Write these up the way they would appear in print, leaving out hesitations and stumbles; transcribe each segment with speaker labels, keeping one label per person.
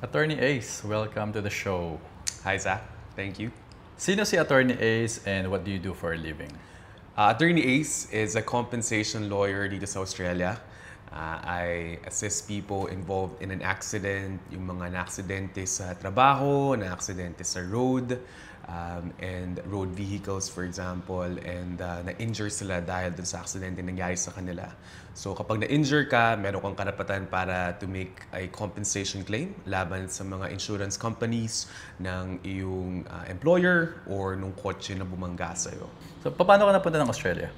Speaker 1: Attorney Ace, welcome to the show.
Speaker 2: Hi, Zach. Thank you.
Speaker 1: Sino si Attorney Ace and what do you do for a living?
Speaker 2: Attorney Ace is a compensation lawyer dito sa Australia. I assist people involved in an accident, yung mga na-aksidente sa trabaho, na-aksidente sa road, and road vehicles, for example, and na-injure sila dahil dun sa aksidente nangyari sa kanila. So kapag na-injure ka, meron kang karapatan para to make a compensation claim laban sa mga insurance companies ng iyong employer or nung kotse na bumangga sa'yo.
Speaker 1: So, paano ka napunta ng Australia?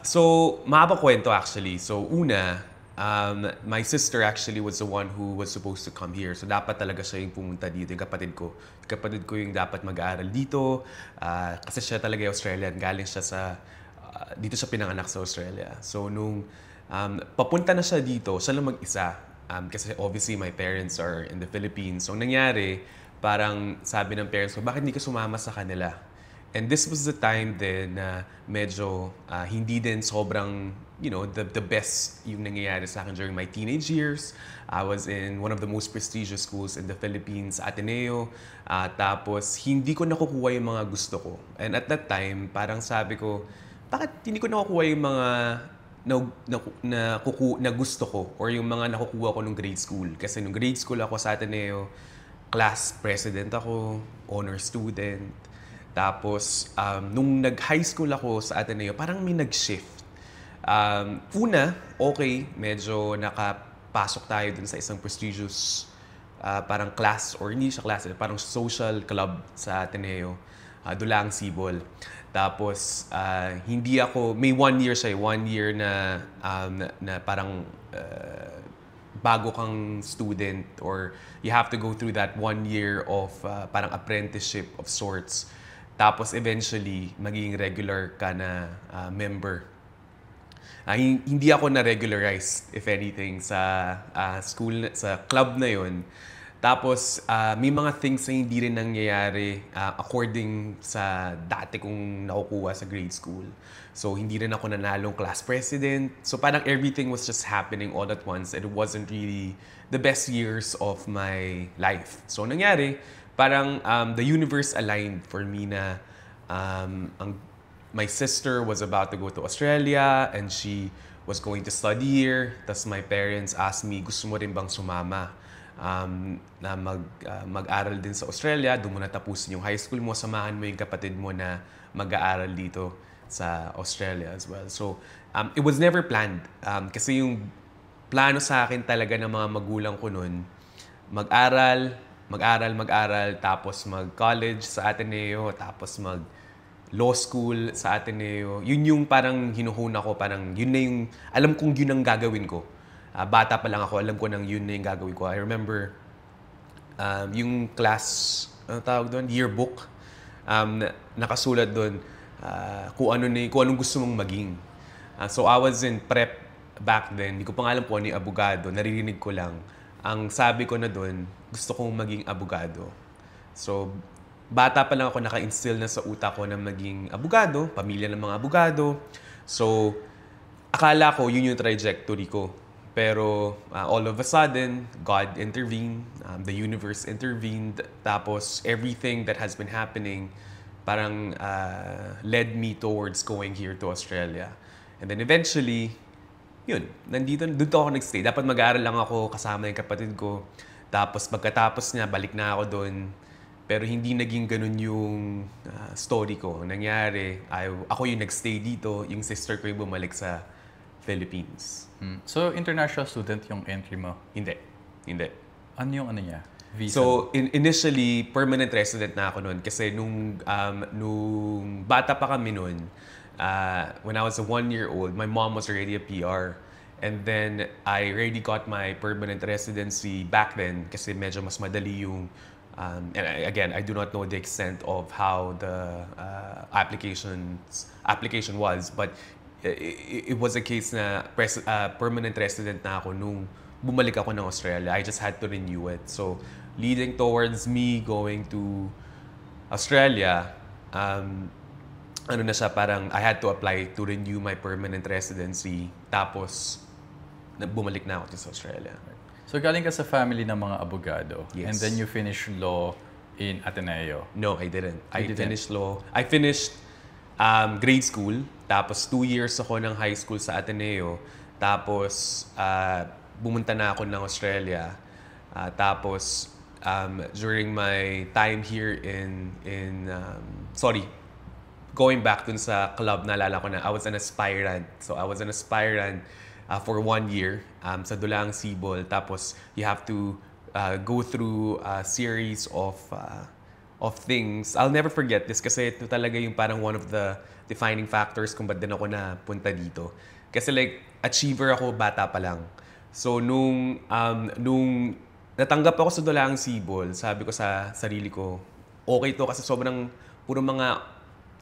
Speaker 2: So, mahabang kwento actually. So, una, my sister actually was the one who was supposed to come here. So, dapat talaga siya yung pumunta dito, yung kapatid ko. Yung kapatid ko yung dapat mag-aaral dito. Kasi siya talaga yung Australian. Galing siya sa, dito siya pinanganak sa Australia. So, nung papunta na siya dito, siya lang mag-isa. Kasi obviously, my parents are in the Philippines. So, nangyari, parang sabi ng parents ko, bakit hindi ka sumama sa kanila? And this was the time din na medyo hindi din sobrang, the best yung nangyayari sa akin during my teenage years. I was in one of the most prestigious schools in the Philippines, Ateneo. Tapos hindi ko nakukuha yung mga gusto ko. And at that time, parang sabi ko, bakit hindi ko nakukuha yung mga na gusto ko or yung mga nakukuha ko nung grade school? Kasi nung grade school ako sa Ateneo, class president ako, honor student. Tapos, nung nag-high school ako sa Ateneo, parang may nag-shift. Una, okay, medyo nakapasok tayo dun sa isang prestigious parang class, or hindi siya class, parang social club sa Ateneo, Dulang Sibol. Tapos, hindi ako, may 1 year siya, 1 year na parang bago kang student or you have to go through that 1 year of parang apprenticeship of sorts. Tapos eventually, magiging regular ka na member. Hindi ako na-regularized, if anything, sa school, sa club na yon. Tapos, may mga things na hindi rin nangyayari according sa dati kong nakukuha sa grade school. So, hindi rin ako nanalong class president. So, parang everything was just happening all at once and it wasn't really the best years of my life. So, nangyari, parang the universe aligned for me na my sister was about to go to Australia and she was going to study here. Tapos my parents asked me, gusto mo rin bang sumama na mag-aral din sa Australia? Doon mo na tapusin yung high school mo, samahan mo yung kapatid mo na mag-aaral dito sa Australia as well. So it was never planned. Kasi yung plano sa akin talaga ng mga magulang ko noon, mag-aral, tapos mag-college sa Ateneo, tapos mag-law school sa Ateneo. Yun yung parang hinuhuna ko, parang yun na yung, alam kong yun ang gagawin ko. Bata pa lang ako, alam ko nang yun na yung gagawin ko. I remember yung class, ano tawag doon? Yearbook. Nakasulat doon kung anong gusto mong maging. So I was in prep back then. Hindi ko pa nga alam kung ano yung abogado. Naririnig ko lang. Ang sabi ko na doon, gusto kong maging abogado. So, bata pa lang ako naka-instill na sa utak ko na maging abogado, pamilya ng mga abogado. So, akala ko yun yung trajectory ko. Pero all of a sudden, God intervened, the universe intervened, tapos everything that has been happening parang led me towards going here to Australia. And then eventually, yun, doon ako nagstay. Dapat mag-aaral lang ako kasama yung kapatid ko. Tapos pagkatapos niya, balik na ako doon. Pero hindi naging ganun yung story ko. Nangyari, ako yung nagstay dito, yung sister ko yung bumalik sa Philippines.
Speaker 1: So, international student yung entry mo?
Speaker 2: Hindi.
Speaker 1: Ano yung ano niya? Visa?
Speaker 2: So, initially, permanent resident na ako noon. Kasi nung bata pa kami noon, when I was a 1-year-old, my mom was already a PR. And then, I already got my permanent residency back then kasi medyo mas madali yung... and again, I do not know the extent of how the application was. But it was a case na permanent resident na ako nung bumalik ako ng Australia. I just had to renew it. So, leading towards me going to Australia, ano na siya, parang I had to apply to renew my permanent residency. Tapos, bumalik na ako sa Australia.
Speaker 1: So galing ka sa family ng mga abogado.
Speaker 2: Yes.
Speaker 1: And then you finished law in Ateneo.
Speaker 2: No, I didn't. I
Speaker 1: didn't?
Speaker 2: finished law. I finished grade school. Tapos 2 years ako ng high school sa Ateneo. Tapos bumunta na ako ng Australia. Tapos during my time here going back dun sa club, naalala ko na I was an aspirant. So I was an aspirant for 1 year sa Dulang Sibol. Tapos you have to go through a series of things. I'll never forget this kasi ito talaga yung parang one of the defining factors kung ba't din ako napunta dito. Kasi like, achiever ako bata pa lang. So nung natanggap ako sa Dulang Sibol, sabi ko sa sarili ko, okay to kasi sobrang puro mga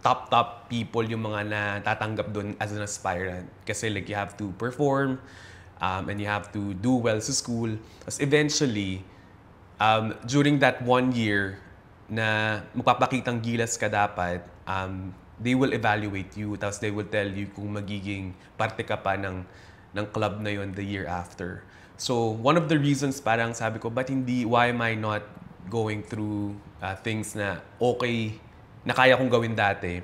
Speaker 2: top people yung mga natatanggap doon as an aspirant. Kasi like you have to perform and you have to do well sa school. Tapos eventually, during that 1 year na magpapakitang gilas ka dapat, they will evaluate you. Tapos they will tell you kung magiging parte ka pa ng club na yon the year after. So one of the reasons parang sabi ko, why am I not going through things na okay, na kaya kong gawin dati,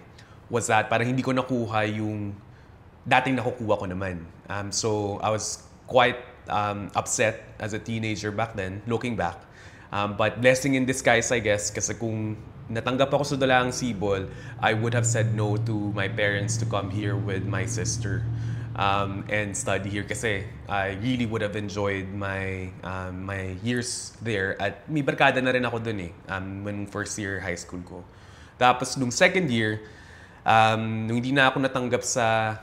Speaker 2: was that parang hindi ko nakuha yung dating nakukuha ko naman. So I was quite upset as a teenager back then, looking back. But blessing in disguise, I guess, kasi kung natanggap ako sa Dulang Sibol, I would have said no to my parents to come here with my sister and study here kasi I really would have enjoyed my years there. At may barkada na rin ako dun when first year high school ko. Tapos nung second year, nung hindi na ako natanggap sa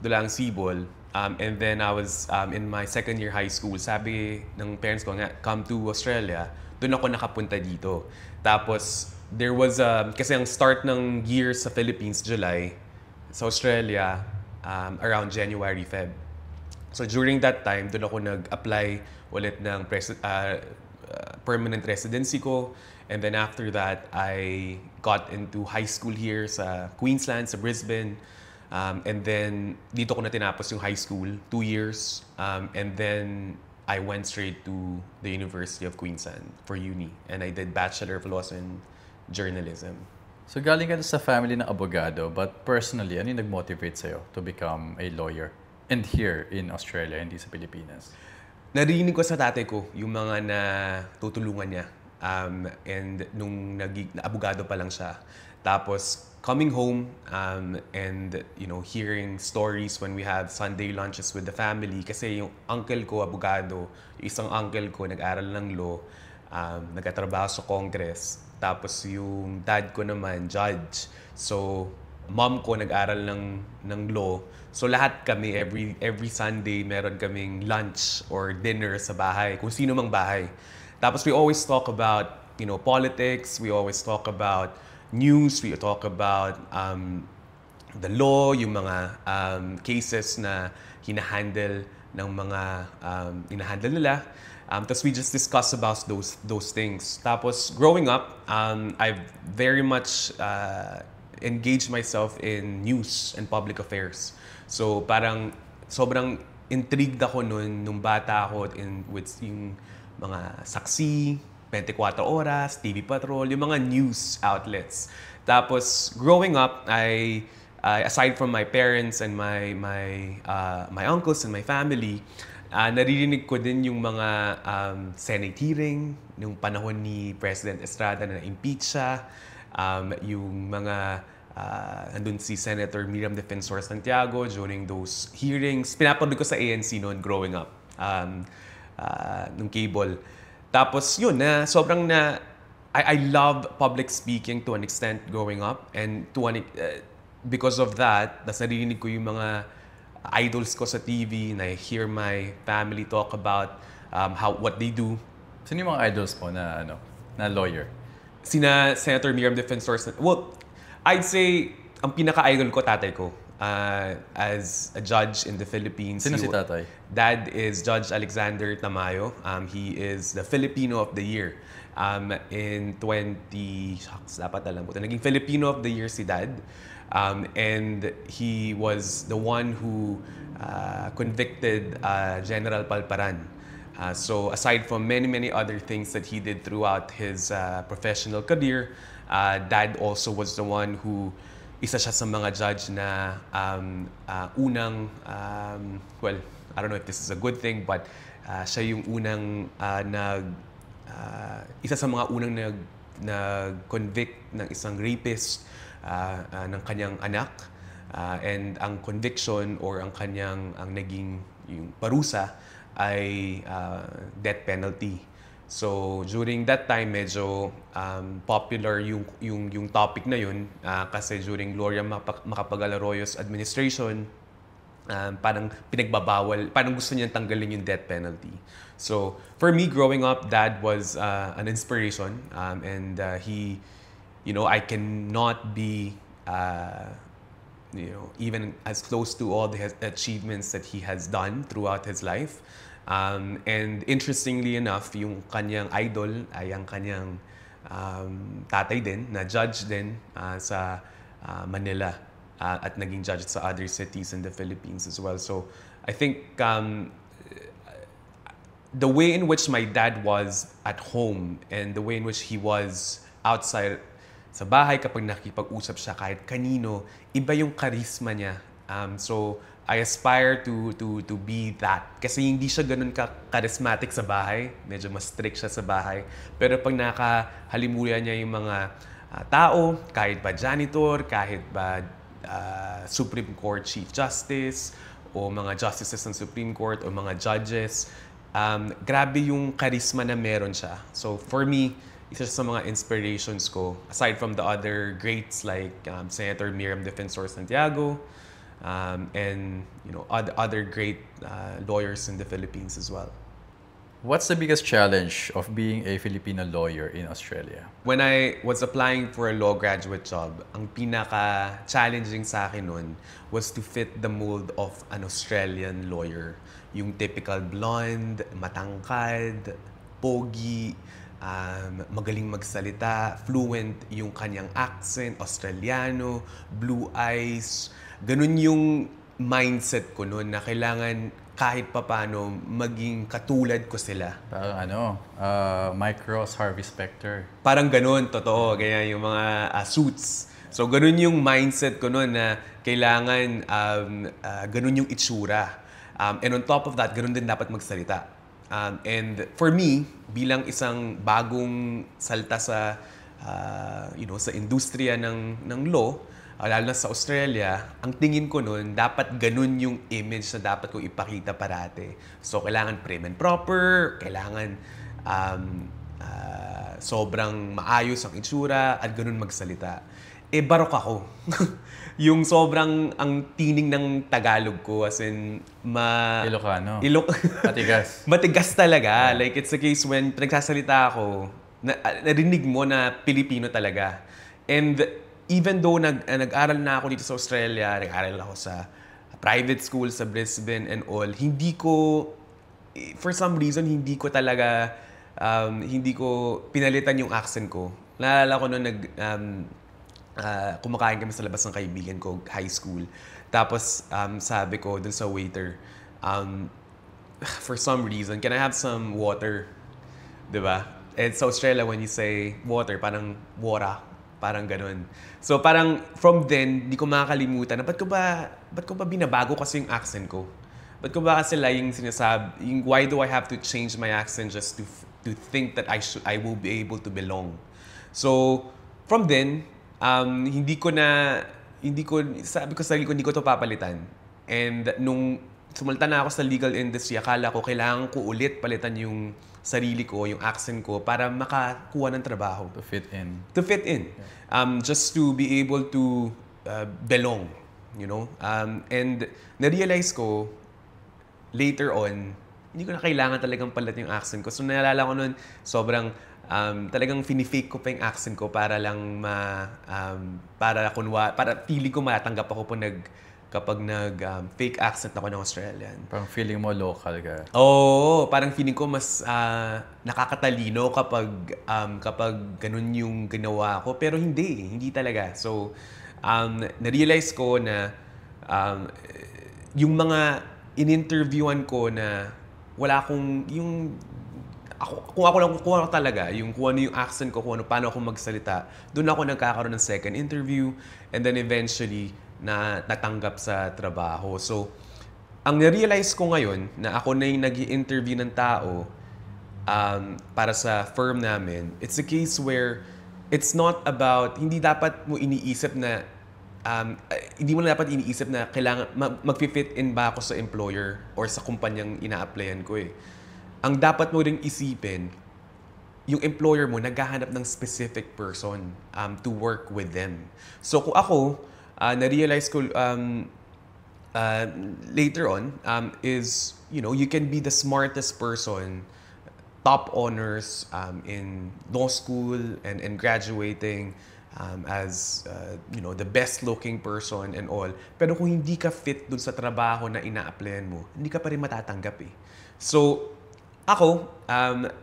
Speaker 2: Dulang Sibol, and then I was in my second year high school, sabi ng parents ko nga, come to Australia, doon ako nakapunta dito. Tapos there was, kasi ang start ng year sa Philippines, July, sa Australia, around January, Feb. So during that time, doon ako nag-apply ulit ng permanent residency ko. And then after that, I got into high school here sa Queensland, sa Brisbane. And then dito ko na tinapos yung high school, 2 years. And then I went straight to the University of Queensland for uni. And I did Bachelor of Laws in Journalism.
Speaker 1: So galing ka sa family ng abogado, but personally, ano yung nag-motivate sa'yo to become a lawyer? And here in Australia, hindi sa Pilipinas?
Speaker 2: Narinig ko sa tatay ko yung mga natutulungan niya. And nung abogado pa lang siya. Tapos coming home and hearing stories when we have Sunday lunches with the family kasi yung uncle ko abogado, yung isang uncle ko nag-aral ng law, nagtatrabaho sa Congress. Tapos yung dad ko naman judge. So mom ko nag-aral ng law. So lahat kami every Sunday meron kaming lunch or dinner sa bahay, kung sino mang bahay. Tapos we always talk about, politics, we always talk about news, we talk about the law, yung mga cases na hinahandle ng mga hinahandle nila. Tapos we just discuss about those things. Tapos growing up, I've very much engaged myself in news and public affairs. So parang sobrang intrigued ako nung bata ako with yung mga saksi, 24 oras, TV Patrol, yung mga news outlets. Tapos growing up, I aside from my parents and my uncles and my family, naririnig ko din yung mga Senate hearing, nung panahon ni President Estrada na impeach siya, yung mga andun si Senator Miriam Defensor Santiago during those hearings. Pinapanood ko sa ANC noon growing up. Nung cable. Tapos yun, sobrang I love public speaking to an extent growing up, and because of that, tas narinig ko yung mga idols ko sa TV, and I hear my family talk about what they do.
Speaker 1: Sino yung mga idols mo na lawyer?
Speaker 2: Sina Senator Miriam Defensor. Well, I'd say ang pinaka-idol ko tatay ko. As a judge in the Philippines.
Speaker 1: Sino si tatay?
Speaker 2: Dad is Judge Alexander Tamayo. He is the Filipino of the Year. In dapat alam ko. Naging Filipino of the Year si Dad. And he was the one who convicted General Palparan So aside from many other things that he did throughout his professional career, Dad also was the one who isa siya sa mga judge na unang, well, I don't know if this is a good thing, but siya yung unang isa sa mga unang nag-convict ng isang rapist ng kanyang anak. And ang conviction or ang naging yung parusa ay death penalty. So during that time medyo popular yung topic na yun kasi during Gloria Macapagal-Arroyo's administration parang pinagbabawal, parang gusto niya tanggalin yung death penalty. So for me growing up, Dad was an inspiration and he, I cannot be even as close to all the achievements that he has done throughout his life. And interestingly enough, yung kanyang idol ay ang kanyang tatay din, na judge din sa Manila at naging judge sa other cities in the Philippines as well. So I think the way in which my dad was at home and the way in which he was outside sa bahay kapag nakikipag-usap siya kahit kanino, iba yung charisma niya. So I aspire to be that. Kasi hindi siya ganun charismatic sa bahay. Medyo mas strict siya sa bahay. Pero pag nakahalimuyan niya yung mga tao, kahit ba janitor, kahit ba Supreme Court Chief Justice, o mga justices ng Supreme Court, o mga judges, grabe yung charisma na meron siya. So for me, isa sa mga inspirations ko, aside from the other greats like Senator Miriam Defensor Santiago, and other great lawyers in the Philippines as well.
Speaker 1: What's the biggest challenge of being a Filipino lawyer in Australia?
Speaker 2: When I was applying for a law graduate job, ang pinaka-challenging sa akin nun was to fit the mold of an Australian lawyer. Yung typical blonde, matangkad, pogi, magaling magsalita, fluent yung kanyang accent, Australiano, blue eyes. Ganun yung mindset ko noon na kailangan kahit papano maging katulad ko sila.
Speaker 1: Parang Mike Ross, Harvey Specter.
Speaker 2: Parang ganun, totoo. Ganyan yung mga suits. So ganun yung mindset ko noon na kailangan ganun yung itsura. And on top of that, ganun din dapat magsalita. And for me, bilang isang bagong salta sa sa industriya ng law, lalo na sa Australia, ang tingin ko nun, dapat ganun yung image na dapat ko ipakita parate. So, kailangan prim and proper, kailangan sobrang maayos ang itsura, at ganun magsalita. Barok ako. Yung sobrang, ang tining ng Tagalog ko, as in,
Speaker 1: Ilocano. Matigas.
Speaker 2: Matigas talaga. Like, it's a case when nagsasalita ako, narinig mo na Pilipino talaga. And even though nag-aral na ako dito sa Australia, nag-aral ako sa private school sa Brisbane and all, for some reason, hindi ko pinalitan yung accent ko. Naalala ko noon kumakain kami sa labas ng kaibigan ko, high school. Tapos sabi ko dun sa waiter, for some reason, can I have some water? Diba? And sa Australia, when you say water, parang wara. Parang ganun. So parang from then, di ko makakalimutan na ba't ko ba binabago kasi yung accent ko? Ba't ko ba kasi yung sinasabi, why do I have to change my accent just to think that I will be able to belong? So from then, sabi ko sa sarili ko, hindi ko to papalitan. And nung sumalta na ako sa legal industry, akala ko kailangan ko ulit palitan yung sarili ko, yung accent ko, para makakuha ng trabaho.
Speaker 1: To fit in.
Speaker 2: To fit in. Just to be able to belong, and na-realize ko, later on, hindi ko na kailangan talagang palit yung accent ko. So, naalala ko nun, sobrang talagang finifake ko pa yung accent ko para lang para feeling ko matanggap ako kapag fake accent ako ng Australian.
Speaker 1: Parang feeling mo local ka.
Speaker 2: Oo, parang feeling ko mas nakakatalino kapag ganun yung ginawa ko. Pero hindi talaga. So, na-realize ko na yung mga in-interviewan ko na wala akong yung kung ako talaga, kung ano yung accent ko, kung ano, paano ako magsalita, doon ako nagkakaroon ng second interview and then eventually natanggap sa trabaho. So, ang na-realize ko ngayon na ako na yung nag-i-interview ng tao para sa firm namin, it's a case where it's not about, hindi mo na dapat iniisip na kailangan mag-fit in ba ako sa employer or sa kumpanyang ina-applyan ko eh. Ang dapat mo ring isipin, yung employer mo naghahanap ng specific person to work with them. So kung ako, na-realize ko later on is, you can be the smartest person, top honors in law school and graduating as the best looking person and all. Pero kung hindi ka fit dun sa trabaho na ina-applyan mo, hindi ka pa rin matatanggap eh. So, ako,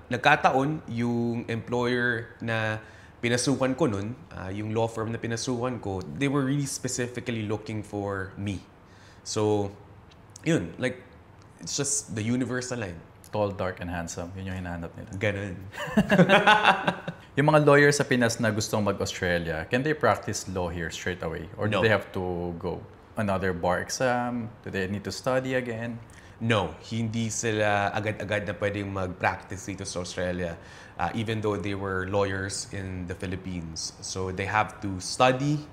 Speaker 2: nagkataon yung employer na pinasukan ko nun, yung law firm na pinasukan ko, they were really specifically looking for me. So, yun, like, it's just the universe aligned.
Speaker 1: Tall, dark, and handsome. Yun yung hinahanap nila.
Speaker 2: Ganun.
Speaker 1: Yung mga lawyers sa Pinas na gustong mag-Australia, can they practice law here straight away? Or do
Speaker 2: No.
Speaker 1: they have to go another bar exam? Do they need to study again?
Speaker 2: No, hindi sila agad-agad na pwedeng mag-practice dito sa Australia, even though they were lawyers in the Philippines. So they have to study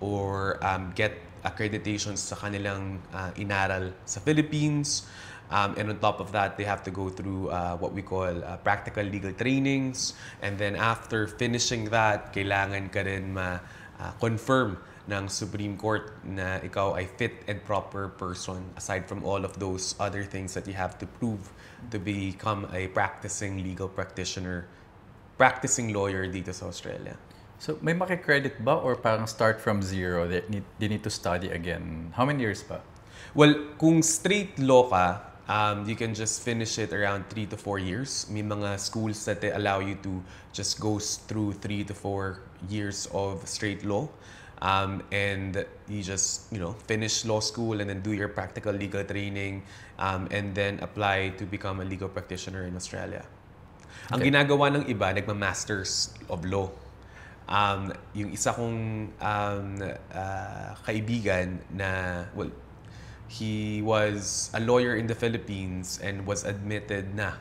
Speaker 2: or get accreditations sa kanilang inaral sa Philippines. And on top of that, they have to go through what we call practical legal trainings. And then after finishing that, kailangan ka rin ma-confirm ng Supreme Court na ikaw ay fit and proper person aside from all of those other things that you have to prove to become a practicing legal practitioner, practicing lawyer dito sa Australia.
Speaker 1: So may maki-credit ba or parang start from zero? They need to study again. How many years pa?
Speaker 2: Well, kung straight law ka, you can just finish it around 3 to 4 years. May mga schools that they allow you to just go through 3 to 4 years of straight law. And you just, finish law school and then do your practical legal training and then apply to become a legal practitioner in Australia. Ang ginagawa ng iba, nagma-masters of law. Yung isa kong kaibigan na, he was a lawyer in the Philippines and was admitted na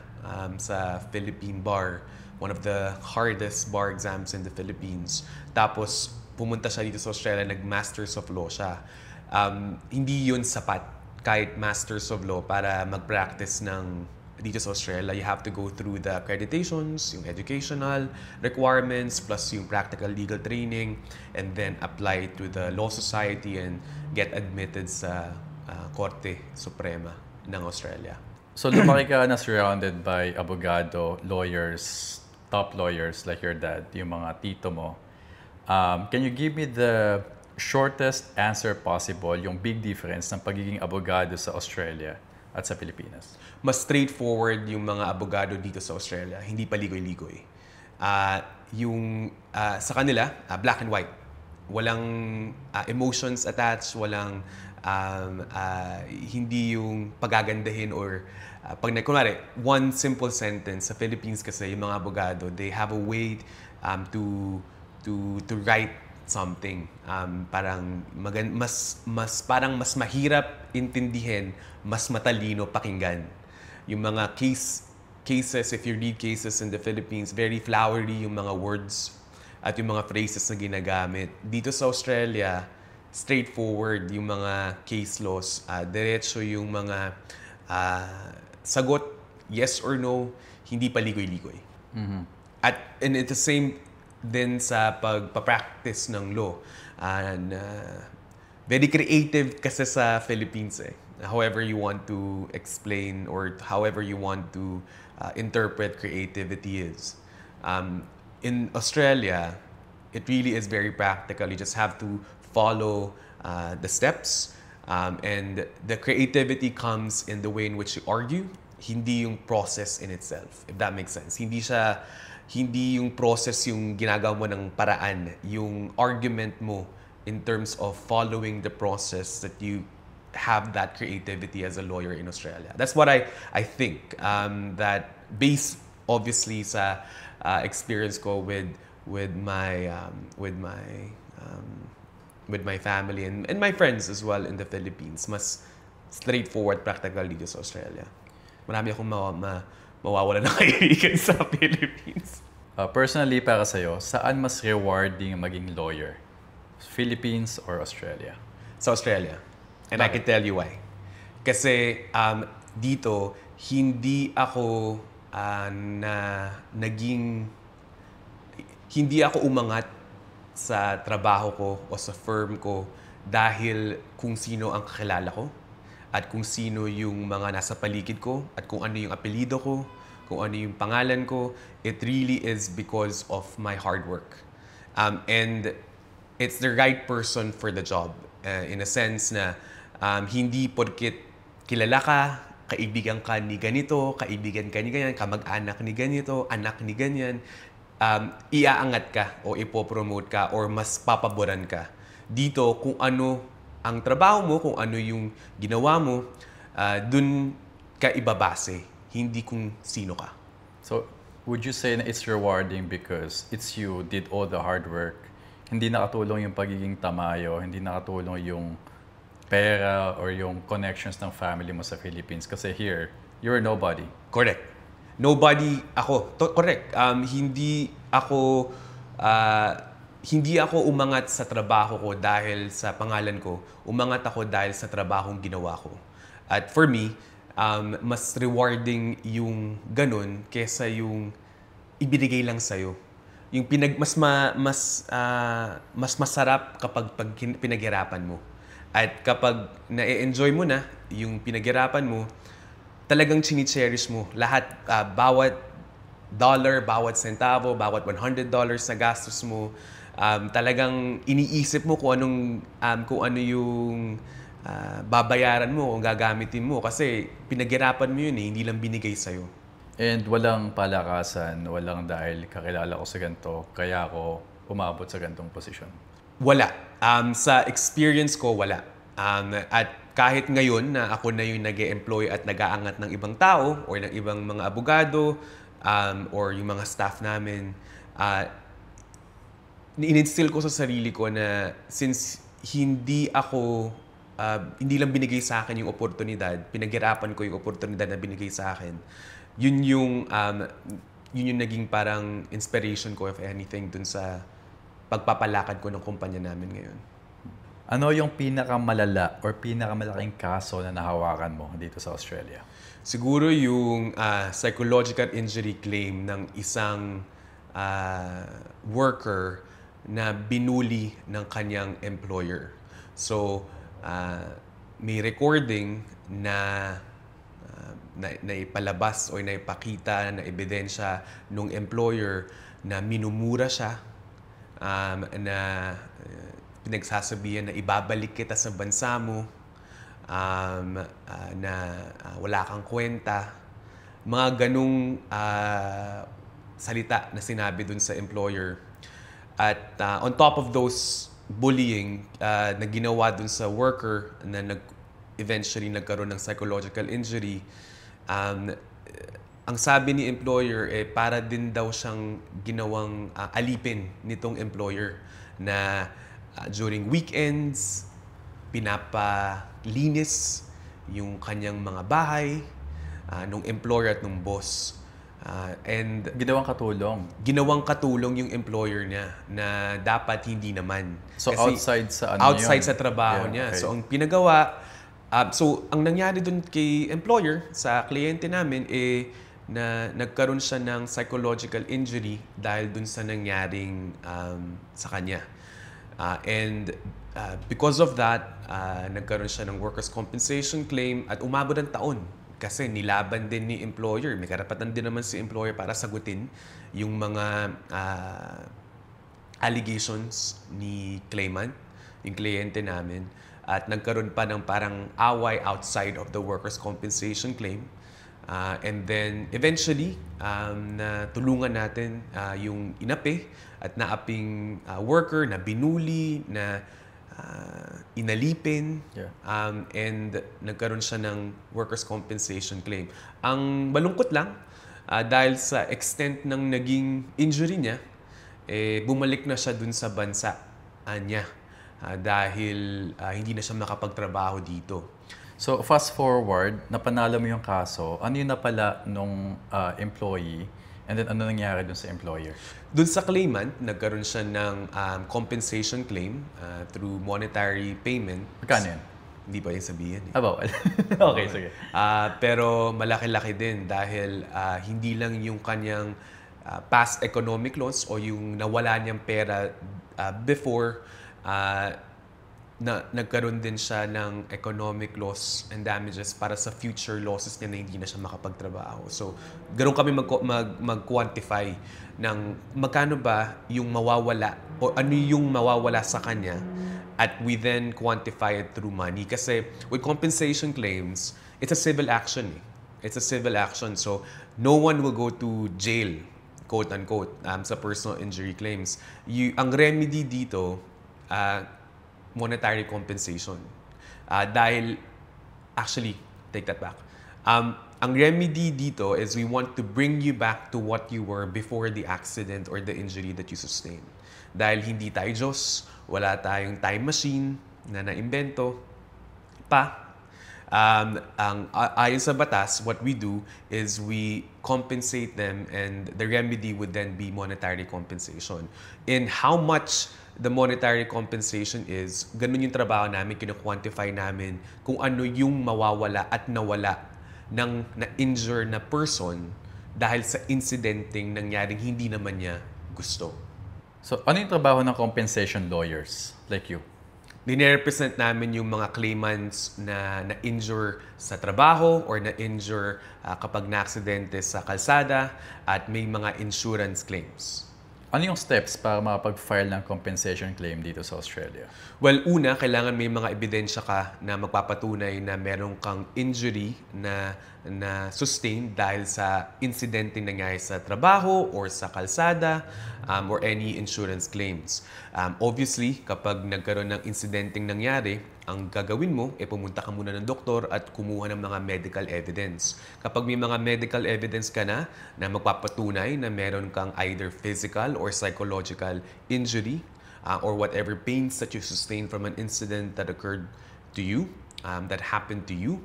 Speaker 2: sa Philippine bar, one of the hardest bar exams in the Philippines. Tapos, pumunta siya dito sa Australia, nag-Masters of Law siya. Hindi yun sapat kahit Masters of Law para mag-practice ng dito sa Australia. You have to go through the accreditations, yung educational requirements, plus yung practical legal training, and then apply to the Law Society and get admitted sa Korte Suprema ng Australia.
Speaker 1: So lumaki ka na surrounded by abogado, lawyers, top lawyers like your dad, yung mga tito mo. Can you give me the shortest answer possible, yung big difference ng pagiging abogado sa Australia at sa Pilipinas?
Speaker 2: Mas straightforward yung mga abogado dito sa Australia, hindi paligoy-ligoy. Sa kanila, black and white. Walang emotions attached, walang hindi yung pagagandahin or kunwari, one simple sentence. Sa Philippines kasi, yung mga abogado, they have a way to write something. Parang parang mas mahirap intindihin, mas matalino pakinggan. Yung mga cases, if you read cases in the Philippines, very flowery yung mga words at yung mga phrases na ginagamit. Dito sa Australia, straightforward yung mga case laws. Diretso yung mga sagot, yes or no, hindi paligoy-ligoy. Mm-hmm. And it's the same din sa pagpa-practice ng law. Very creative kasi sa Philippines eh. However you want to explain or however you want to interpret creativity is. In Australia, it really is very practical. You just have to follow the steps. And the creativity comes in the way in which you argue, hindi yung process in itself, if that makes sense. Hindi yung process yung ginagawa mo ng paraan, yung argument mo in terms of following the process that you have that creativity as a lawyer in Australia. That's what I think. That based obviously sa experience ko with my with my family and my friends as well in the Philippines, mas straightforward, practical dito sa Australia. Marami akong mawawala ng kaibigan sa Philippines.
Speaker 1: Personally, para sa'yo, saan mas rewarding maging lawyer? Philippines or Australia?
Speaker 2: Sa Australia. And I
Speaker 1: Bakit?
Speaker 2: can tell you why. Kasi dito, hindi ako hindi ako umangat sa trabaho ko o sa firm ko dahil kung sino ang kakilala ko at kung sino yung mga nasa paligid ko at kung ano yung apelyido ko, kung ano yung pangalan ko. It really is because of my hard work. And it's the right person for the job. In a sense na hindi porket kilala ka, kaibigan ka ni ganito, kaibigan ka ni ganyan, kamag-anak ni ganito, anak ni ganyan, iaangat ka o ipopromote ka or mas papaboran ka. Dito, kung ano ang trabaho mo, kung ano yung ginawa mo, dun ka ibabase, hindi kung sino ka.
Speaker 1: So, would you say na it's rewarding because it's you did all the hard work? Hindi nakatulong yung pagiging tamayo, hindi nakatulong yung pera or yung connections ng family mo sa Philippines. Kasi here, you're a nobody.
Speaker 2: Correct. Nobody ako. Correct. Hindi ako umangat sa trabaho ko dahil sa pangalan ko. Umangat ako dahil sa trabahong ginawa ko. At for me, mas rewarding yung ganun kesa yung ibinigay lang sa'yo. Yung mas masarap kapag pinaghirapan mo. At kapag na-enjoy mo na yung pinaghirapan mo, talagang chini-cherish mo lahat, bawat dollar, bawat centavo, bawat $100 na gastos mo, talagang iniisip mo kung ano yung babayaran mo, kung gagamitin mo kasi pinaghirapan mo yun hindi lang binigay sa'yo.
Speaker 1: And walang palakasan, walang dahil kakilala ko sa ganito, kaya ako umabot sa ganitong posisyon.
Speaker 2: Wala. Sa experience ko, wala. At kahit ngayon na ako na yung nag-e-employ at nag-aangat ng ibang tao or ng ibang mga abogado or yung mga staff namin, in-instill ko sa sarili ko na since hindi lang binigay sa akin yung oportunidad, pinaghirapan ko yung oportunidad na binigay sa akin, yun yung naging parang inspiration ko, if anything, dun sa pagpapalakad ko ng kumpanya namin ngayon.
Speaker 1: Ano yung pinakamalala or pinakamalaking kaso na nahawakan mo dito sa Australia?
Speaker 2: Siguro yung psychological injury claim ng isang worker na binuli ng kanyang employer. So, may recording na ipalabas o na ipakita na ebidensya ng employer na minumura siya, na pinagsasabihan na ibabalik kita sa bansa mo, na wala kang kwenta. Mga ganung salita na sinabi dun sa employer. At on top of those bullying na ginawa dun sa worker na eventually nagkaroon ng psychological injury, ang sabi ni employer para din daw siyang ginawang alipin nitong employer na during weekends pinapalinis yung kanyang mga bahay nung employer at nung boss. And ginawang katulong yung employer niya na dapat hindi naman.
Speaker 1: So
Speaker 2: kasi outside sa trabaho niya.
Speaker 1: Okay.
Speaker 2: So ang pinagawa, ang nangyari dun kay employer sa kliyente namin na nagkaroon siya ng psychological injury dahil dun sa nangyaring sa kanya. And because of that, nagkaroon siya ng workers' compensation claim at umabot ng taon. Kasi nilaban din ni employer. May karapatan din naman si employer para sagutin yung mga allegations ni claimant, yung kliyente namin. At nagkaroon pa ng parang away outside of the workers' compensation claim. And then eventually, natulungan natin yung inapi at naaping worker na binuli, na inalipin,
Speaker 1: Yeah.
Speaker 2: and nagkaroon siya ng workers' compensation claim. Ang malungkot lang, dahil sa extent ng naging injury niya, bumalik na siya dun sa bansa niya dahil hindi na siya makapagtrabaho dito.
Speaker 1: So, fast forward, napanalo mo yung kaso. Ano yung napala nung employee? And then, ano nangyari dun sa employer?
Speaker 2: Dun sa claimant, nagkaroon siya ng compensation claim through monetary payment.
Speaker 1: Magkano yun?
Speaker 2: Hindi pa yung sabihin eh.
Speaker 1: Bawal. Okay, sige.
Speaker 2: Pero malaki-laki din dahil hindi lang yung kanyang past economic loss o yung nawala niyang pera before, nagkaroon din siya ng economic loss and damages para sa future losses niya na hindi na siya makapagtrabaho. So, ganoon kami mag-quantify ng magkano ba yung mawawala o ano yung mawawala sa kanya, at we then quantify it through money. Kasi with compensation claims, it's a civil action. It's a civil action. So, no one will go to jail, quote-unquote, sa personal injury claims. Ang remedy dito, monetary compensation. Dahil, actually, take that back. Ang remedy dito is we want to bring you back to what you were before the accident or the injury that you sustained. Dahil hindi tayo Diyos, wala tayong time machine na naimbento pa. Ayon sa batas, what we do is we compensate them, and the remedy would then be monetary compensation. In how much the monetary compensation is, ganun yung trabaho namin, kinu-quantify namin kung ano yung mawawala at nawala ng na-injure na person dahil sa incidenting nangyaring hindi naman niya gusto.
Speaker 1: So, ano yung trabaho ng compensation lawyers like you?
Speaker 2: Dine-represent namin yung mga claimants na na-injure sa trabaho or na-injure kapag na-aksidente sa kalsada at may mga insurance claims.
Speaker 1: Ano yung steps para makapag-file ng compensation claim dito sa Australia?
Speaker 2: Well, una, kailangan may mga ebidensya ka na magpapatunay na meron kang injury na sustained dahil sa incidente nangyari sa trabaho or sa kalsada, or any insurance claims. Obviously, kapag nagkaroon ng incidenteng nangyari, ang gagawin mo, pumunta ka muna ng doktor at kumuha ng mga medical evidence. Kapag may mga medical evidence ka na magpapatunay na meron kang either physical or psychological injury, or whatever pains that you sustained from an incident that occurred to you, that happened to you,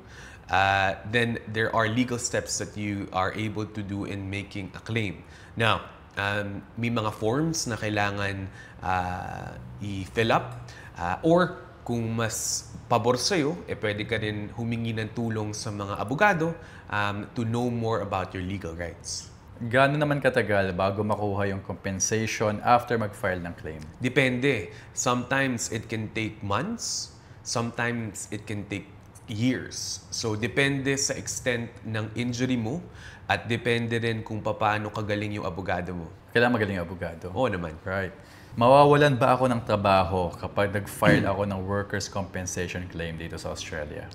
Speaker 2: then there are legal steps that you are able to do in making a claim. Now, may mga forms na kailangan i-fill up, or kung mas pabor sa'yo, pwede ka rin humingi ng tulong sa mga abogado to know more about your legal rights.
Speaker 1: Gaano naman katagal bago makuha yung compensation after mag-file ng claim?
Speaker 2: Depende. Sometimes it can take months, sometimes it can take years. So, depende sa extent ng injury mo at depende rin kung paano kagaling yung abogado mo.
Speaker 1: Kailangan magaling yung abogado?
Speaker 2: Oo naman.
Speaker 1: Right. Mawawalan ba ako ng trabaho kapag nag-file ako ng workers' compensation claim dito sa Australia?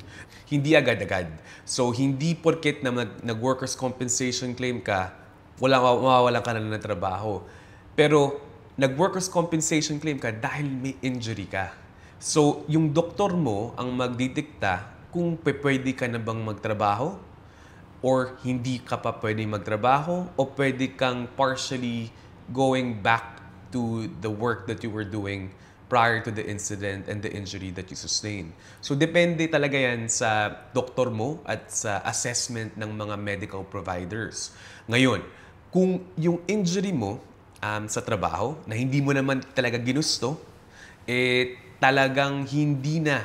Speaker 2: Hindi agad-agad. So, hindi porket na nag-workers' compensation claim ka, mawawalan ka na ng trabaho. Pero, nag-workers' compensation claim ka dahil may injury ka. So, yung doktor mo ang magdidikta kung pwede ka na bang magtrabaho or hindi ka pa pwede magtrabaho o pwede kang partially going back to the work that you were doing prior to the incident and the injury that you sustained. So, depende talaga yan sa doktor mo at sa assessment ng mga medical providers. Ngayon, kung yung injury mo sa trabaho na hindi mo naman talaga ginusto, talagang hindi na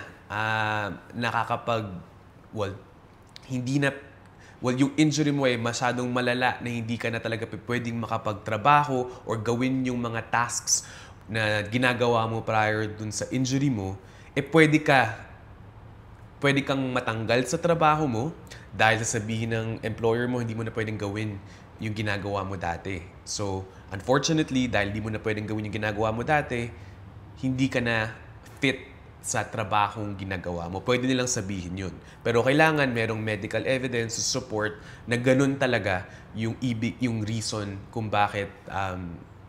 Speaker 2: yung injury mo masyadong malala na hindi ka na talaga pwedeng makapagtrabaho or gawin yung mga tasks na ginagawa mo prior dun sa injury mo, pwede kang matanggal sa trabaho mo dahil sasabihin ng employer mo hindi mo na pwedeng gawin yung ginagawa mo dati. So, unfortunately, dahil hindi mo na pwedeng gawin yung ginagawa mo dati, hindi ka na fit sa trabahong ginagawa mo. Pwede nilang sabihin yun. Pero kailangan merong medical evidence to support na ganun talaga yung reason kung bakit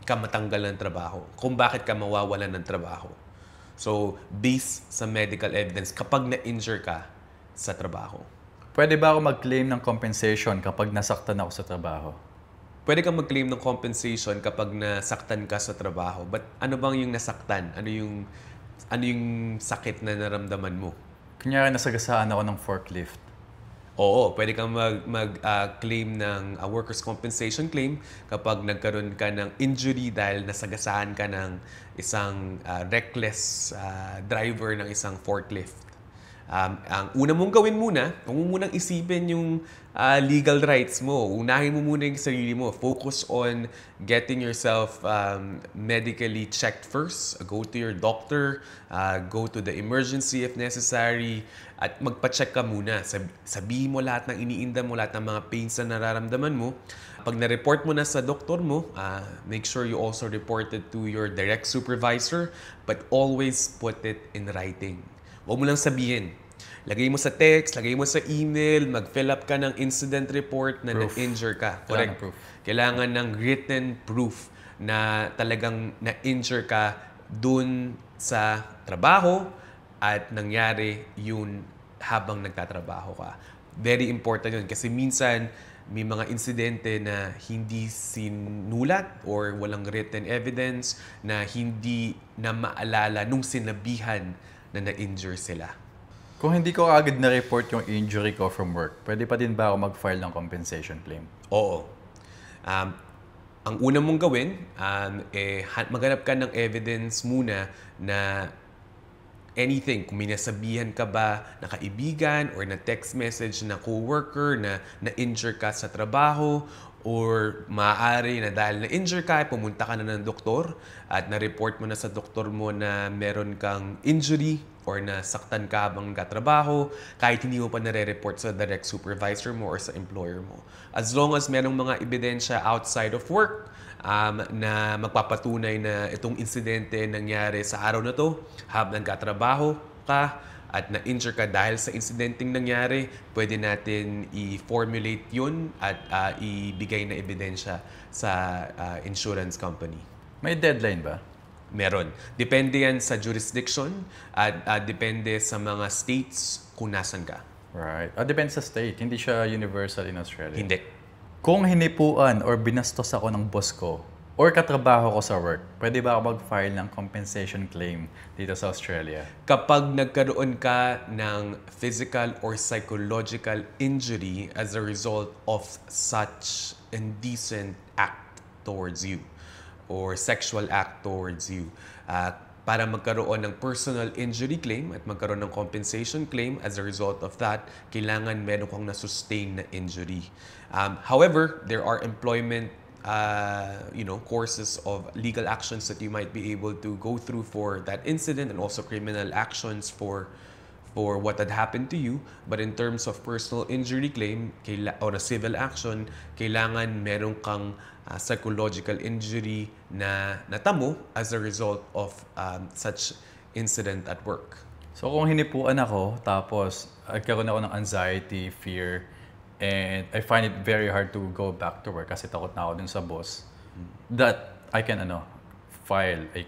Speaker 2: ka matanggal ng trabaho, kung bakit ka mawawalan ng trabaho. So, based sa medical evidence, kapag na-injure ka sa trabaho.
Speaker 1: Pwede ba ako mag-claim ng compensation kapag nasaktan ako sa trabaho?
Speaker 2: Pwede kang mag-claim ng compensation kapag nasaktan ka sa trabaho. But ano bang yung nasaktan? Ano yung sakit na naramdaman mo?
Speaker 1: Kunyari nasagasaan ako ng forklift.
Speaker 2: Oo, pwede kang claim ng workers' compensation claim kapag nagkaroon ka ng injury dahil nasagasaan ka ng isang reckless driver ng isang forklift. Ang una mong gawin muna, huwag mo munang isipin yung legal rights mo. Unahin mo muna yung sarili mo. Focus on getting yourself medically checked first. Go to your doctor, go to the emergency if necessary, at magpa-check ka muna. Sabihin mo lahat ng iniinda mo, lahat ng mga pains na nararamdaman mo. Pag na-report mo na sa doktor mo, make sure you also report it to your direct supervisor, but always put it in writing. Huwag mo lang sabihin. Lagay mo sa text, lagay mo sa email, mag-fill up ka ng incident report na na-injure ka. Correct. Kailangan ng written proof na talagang na-injure ka dun sa trabaho at nangyari yun habang nagtatrabaho ka. Very important yun kasi minsan may mga insidente na hindi sinulat or walang written evidence na hindi na maalala nung sinabihan na na-injure sila.
Speaker 1: Kung hindi ko agad na-report yung injury ko from work, pwede pa din ba ako mag-file ng compensation claim?
Speaker 2: Oo. Ang una mong gawin, maghanap ka ng evidence muna na anything, kung may nasabihan ka ba na kaibigan or na text message na co-worker na na-injure ka sa trabaho, or maaari na dahil na-injure ka, pumunta ka na ng doktor at na-report mo na sa doktor mo na meron kang injury or nasaktan ka habang nagtatrabaho, kahit hindi mo pa nare-report sa direct supervisor mo or sa employer mo. As long as merong mga ebidensya outside of work na magpapatunay na itong insidente nangyari sa araw na to habang nagtatrabaho ka, at na-injure ka dahil sa insidenteng nangyari, pwede natin i-formulate yun at ibigay na ebidensya sa insurance company.
Speaker 1: May deadline ba?
Speaker 2: Meron. Depende yan sa jurisdiction at depende sa mga states kung nasan ka.
Speaker 1: Right. Depende sa state. Hindi siya universal in Australia.
Speaker 2: Hindi.
Speaker 1: Kung hinipuan or binastos ako ng boss ko or katrabaho ko sa work, pwede ba ako mag-file ng compensation claim dito sa Australia?
Speaker 2: Kapag nagkaroon ka ng physical or psychological injury as a result of such indecent act towards you or sexual act towards you, para magkaroon ng personal injury claim at magkaroon ng compensation claim as a result of that, kailangan meron kang na-sustain na injury. However, there are employment courses of legal actions that you might be able to go through for that incident, and also criminal actions for what had happened to you. But in terms of personal injury claim or a civil action, kailangan meron kang psychological injury na natamo as a result of such incident at work.
Speaker 1: So kung hinipuan ako, tapos nagkaroon ako ng anxiety, fear, and I find it very hard to go back to work kasi takot na ako dun sa boss, that I can file a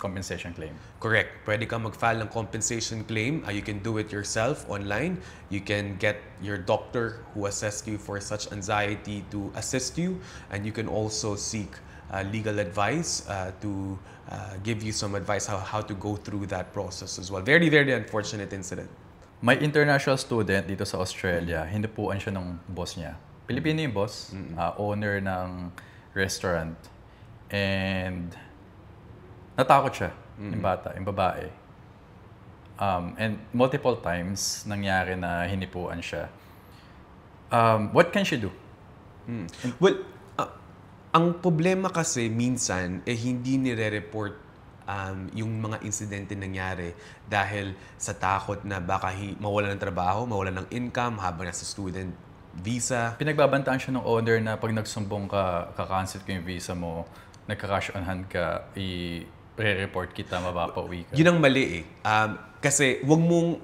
Speaker 1: compensation claim.
Speaker 2: Correct. Pwede kang mag-file ng compensation claim. You can do it yourself online. You can get your doctor who assessed you for such anxiety to assist you, and you can also seek legal advice to give you some advice how to go through that process as well. Very, very unfortunate incident.
Speaker 1: May international student dito sa Australia, hinipuan siya ng boss niya. Pilipino yung boss, owner ng restaurant. And natakot siya, yung bata, yung babae. And multiple times nangyari na hinipuan siya. What can she do?
Speaker 2: Well, ang problema kasi minsan hindi nire-report yung mga insidente nangyari dahil sa takot na baka mawala ng trabaho, mawala ng income habang nasa student visa.
Speaker 1: Pinagbabantaan siya ng owner na pag nagsumbong ka, kakancel ko yung visa mo, nagka-cash on hand ka, i-report kita, mapapauwi ka.
Speaker 2: Yun ang mali eh. Kasi wag mo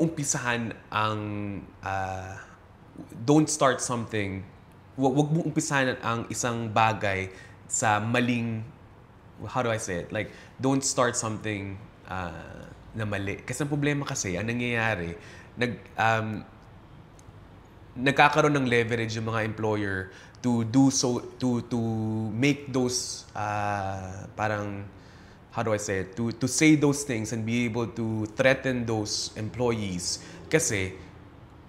Speaker 2: umpisahan ang don't start something. Wag mo umpisahan ang isang bagay sa maling how do I say it? Like, don't start something na mali. Kasi ang problema kasi, ang nangyayari, nagkakaroon ng leverage yung mga employer to do so, to make those parang, how do I say it, to say those things and be able to threaten those employees kasi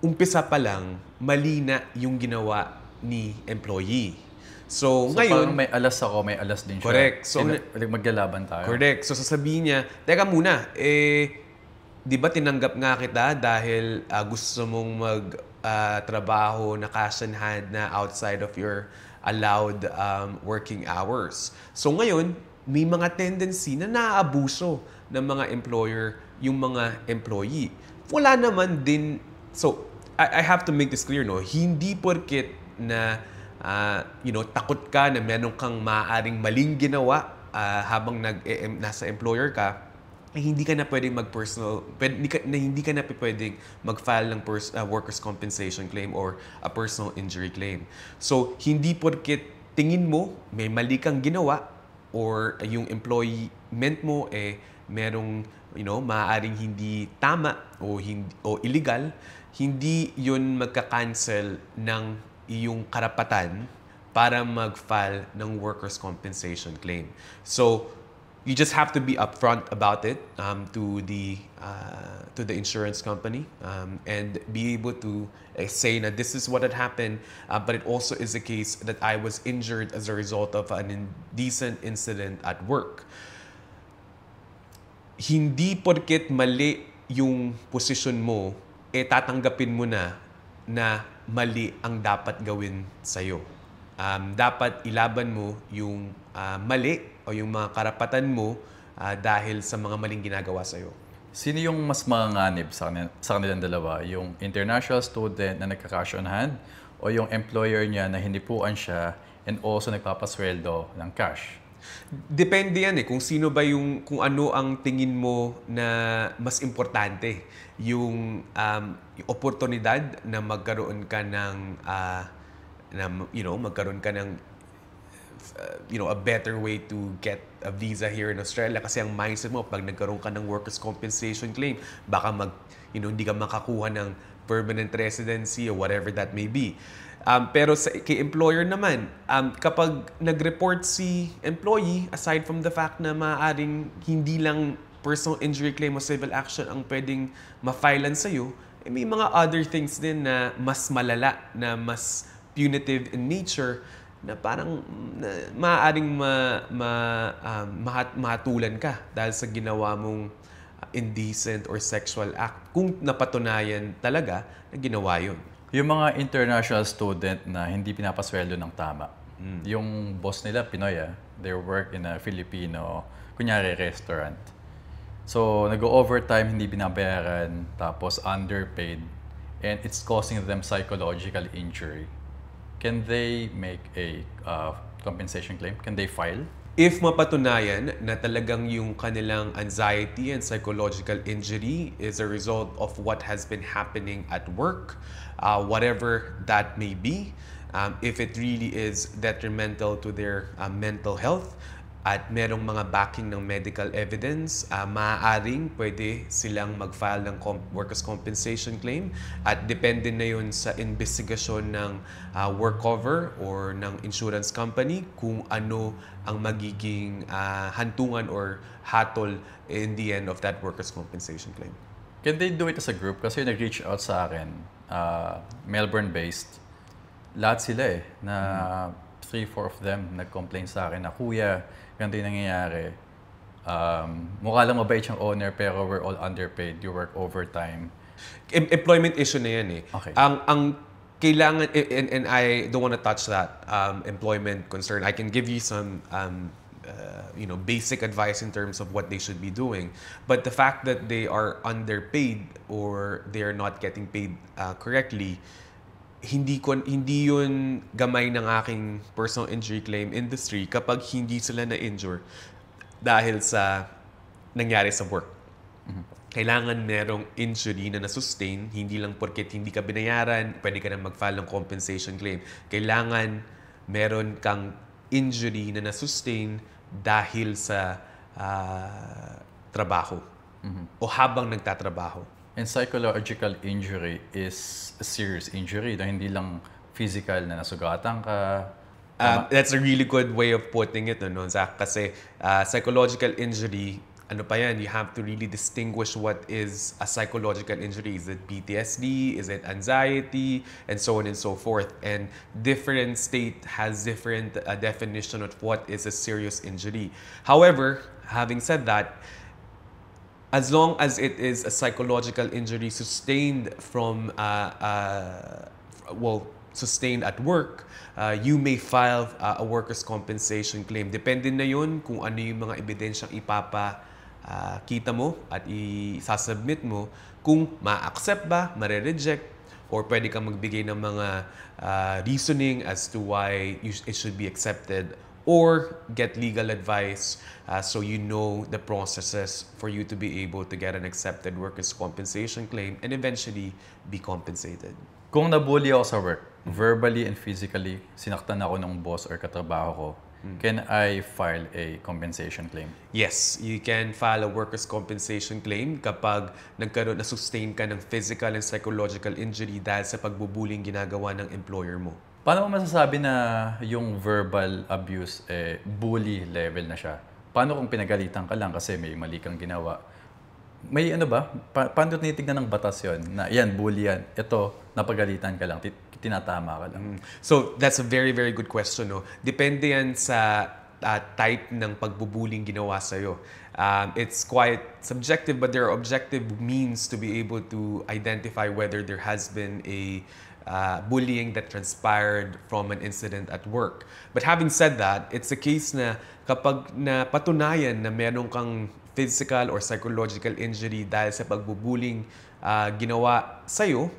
Speaker 2: umpisa pa lang mali na yung ginawa ni employee. So ngayon,
Speaker 1: parang may alas ako, may alas din siya.
Speaker 2: Correct. So,
Speaker 1: maglalaban tayo.
Speaker 2: correct. So sasabihin niya, teka muna, di ba tinanggap nga kita dahil gusto mong trabaho na cash in hand na outside of your allowed working hours. So ngayon, may mga tendency na naaabuso ng mga employer yung mga employee. Wala naman din, so I have to make this clear, no? Hindi porket na takot ka na meron kang maaaring maling ginawa habang nasa employer ka, hindi ka na pwedeng hindi ka na pwedeng mag-file ng workers' compensation claim or a personal injury claim. So, hindi porket tingin mo may mali kang ginawa or yung employment mo merong maaaring hindi tama o illegal, hindi yun magka-cancel ng iyong karapatan para mag-file ng workers' compensation claim. So, you just have to be upfront about it to the insurance company and be able to say that this is what had happened, but it also is the case that I was injured as a result of an indecent incident at work. Hindi porket mali yung posisyon mo, tatanggapin mo na mali ang dapat gawin sa'yo. Dapat ilaban mo yung mali o yung mga karapatan mo dahil sa mga maling ginagawa sa'yo.
Speaker 1: Sino yung mas manganib sa kanilang dalawa? Yung international student na nagka-cash on hand o yung employer niya na hinipuan siya and also nagpapasweldo ng cash?
Speaker 2: Depende yan kung sino ba kung ano ang tingin mo na mas importante. Yung oportunidad na magkaroon ka ng magkaroon ka ng a better way to get a visa here in Australia kasi ang mindset mo pag nagkaroon ka ng workers' compensation claim baka hindi ka makakuha ng permanent residency or whatever that may be. Pero kay employer naman, kapag nag-report si employee, aside from the fact na maaaring hindi lang personal injury claim o civil action ang pwedeng ma-filean sa'yo, may mga other things din na mas malala, na mas punitive in nature, na parang maaaring mahatulan ka dahil sa ginawa mong indecent or sexual act kung napatunayan talaga na ginawa yun.
Speaker 1: Yung mga international student na hindi pinapasweldo ng tama, yung boss nila Pinoy, they work in a Filipino, kunyari restaurant. So, nag-overtime, hindi binabayaran, tapos underpaid, and it's causing them psychological injury. Can they make a compensation claim? Can they file?
Speaker 2: If mapatunayan na talagang yung kanilang anxiety and psychological injury is a result of what has been happening at work, whatever that may be, if it really is detrimental to their mental health, at merong mga backing ng medical evidence, maaaring pwede silang mag-file ng workers' compensation claim at depende na yun sa investigasyon ng work cover or ng insurance company kung ano ang magiging hantungan or hatol in the end of that workers' compensation claim.
Speaker 1: Can they do it as a group? Kasi nag-reach out sa akin, Melbourne-based, lahat sila na 3-4 of them nag-complain sa akin na, Kuya, ganito yung nangyayari. Mukha lang mabait yung owner pero we're all underpaid. You work overtime.
Speaker 2: Employment issue na yan
Speaker 1: Okay.
Speaker 2: Ang kailangan, and I don't want to touch that employment concern. I can give you some basic advice in terms of what they should be doing. But the fact that they are underpaid or they are not getting paid correctly, hindi yun gamay ng aking personal injury claim industry kapag hindi sila na-injure dahil sa nangyari sa work. Mm-hmm. Kailangan merong injury na na-sustain, hindi lang porket hindi ka binayaran, pwede ka na mag-file ng compensation claim. Kailangan meron kang injury na na-sustain dahil sa trabaho o habang nagtatrabaho.
Speaker 1: And psychological injury is a serious injury, no? Hindi lang physical na nasugatan ka.
Speaker 2: That's a really good way of putting it, no, Zach? Kasi psychological injury, ano pa yan, you have to really distinguish what is a psychological injury. Is it PTSD? Is it anxiety? And so on and so forth. And different state has different definition of what is a serious injury. However, having said that, as long as it is a psychological injury sustained from, sustained at work, you may file a workers' compensation claim. Depende na yun kung ano yung mga ebidensyang kita mo at isasubmit mo, kung ma-accept ba, ma-reject, or pwede kang magbigay ng mga reasoning as to why it should be accepted, or get legal advice so you know the processes for you to be able to get an accepted workers' compensation claim and eventually be compensated.
Speaker 1: Kung nabully ako sa work, verbally and physically, sinaktan ako ng boss or katrabaho ko, can I file a compensation claim?
Speaker 2: Yes, you can file a workers' compensation claim kapag na-sustain ka ng physical and psychological injury dahil sa pagbubuling ginagawa ng employer mo.
Speaker 1: Paano mo masasabi na yung verbal abuse, bully level na siya? Paano kung pinagalitan ka lang kasi may mali kang ginawa? May ano ba? Paano tinitignan ng batas yun? Na yan, bully yan. Ito, napagalitan ka lang, tinatama ka lang.
Speaker 2: So, that's a very, very good question. No? Depende yan sa type ng pagbubuling ginawa sa'yo. It's quite subjective, but there are objective means to be able to identify whether there has been a bullying that transpired from an incident at work. But having said that, it's a case na kapag napatunayan na meron kang physical or psychological injury dahil sa pagbubuling ginawa sa'yo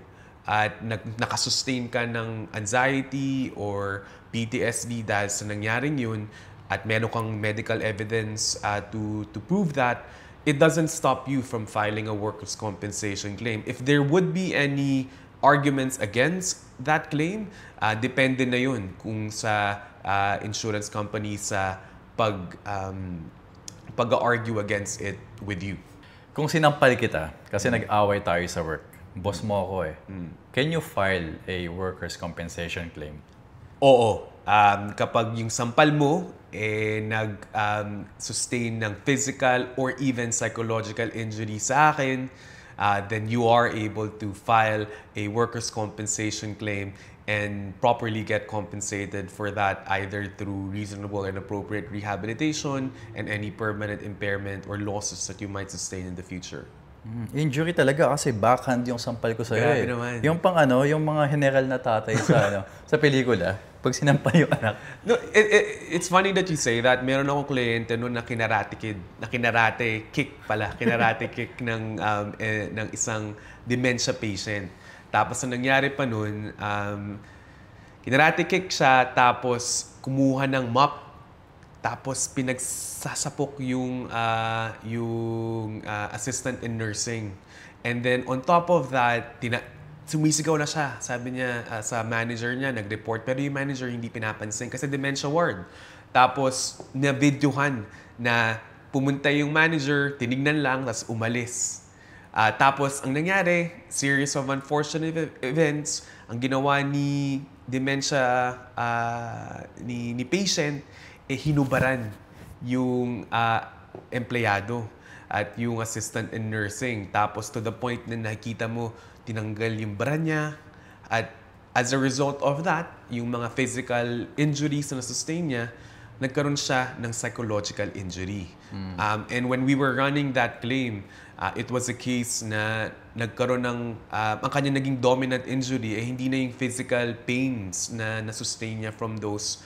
Speaker 2: at nakasustain ka ng anxiety or PTSD dahil sa nangyaring yun at meron kang medical evidence to prove that, it doesn't stop you from filing a workers' compensation claim. If there would be any arguments against that claim, depende na yun kung sa insurance company sa pag-argue against it with you.
Speaker 1: Kung sinampal kita, kasi nag-away tayo sa work, boss mo ako can you file a workers' compensation claim?
Speaker 2: Oo. Kapag yung sampal mo sustain ng physical or even psychological injury sa akin, then you are able to file a workers' compensation claim and properly get compensated for that either through reasonable and appropriate rehabilitation and any permanent impairment or losses that you might sustain in the future.
Speaker 1: Injury talaga kasi backhand yung sampal ko sa'yo.
Speaker 2: Grabe naman.
Speaker 1: Yung yung mga general na tatay sa sa pelikula, pag sinampal yung anak.
Speaker 2: No, it's funny that you say that. Meron akong kliyente noon na kinarate kick ng isang dementia patient. Tapos ang nangyari pa noon, kinarate kick siya tapos kumuha ng mop. Tapos pinagsasapok yung assistant in nursing. And then on top of that, sumisigaw na siya. Sabi niya sa manager niya, nag-report. Pero yung manager hindi pinapansin kasi dementia ward. Tapos na-videohan na pumunta yung manager, tinignan lang, tapos umalis. Tapos ang nangyari, series of unfortunate events, ang ginawa ni dementia ni patient, hinubaran yung empleyado at yung assistant in nursing. Tapos to the point na nakikita mo, tinanggal yung bra niya. At as a result of that, yung mga physical injuries na sustain niya, nagkaroon siya ng psychological injury. And when we were running that claim, it was a case na nagkaroon ng, ang kanya naging dominant injury, hindi na yung physical pains na nasustain niya from those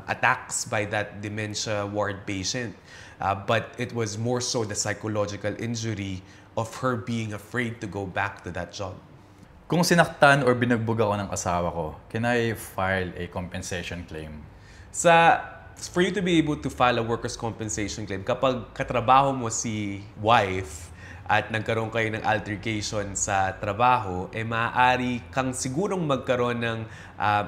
Speaker 2: attacks by that dementia ward patient. But it was more so the psychological injury of her being afraid to go back to that job.
Speaker 1: Kung sinaktan or binugbog ako ng asawa ko, can I file a compensation claim?
Speaker 2: For you to be able to file a workers' compensation claim, kapag katrabaho mo si wife, at nagkaroon kayo ng altercation sa trabaho, maaari kang sigurong magkaroon ng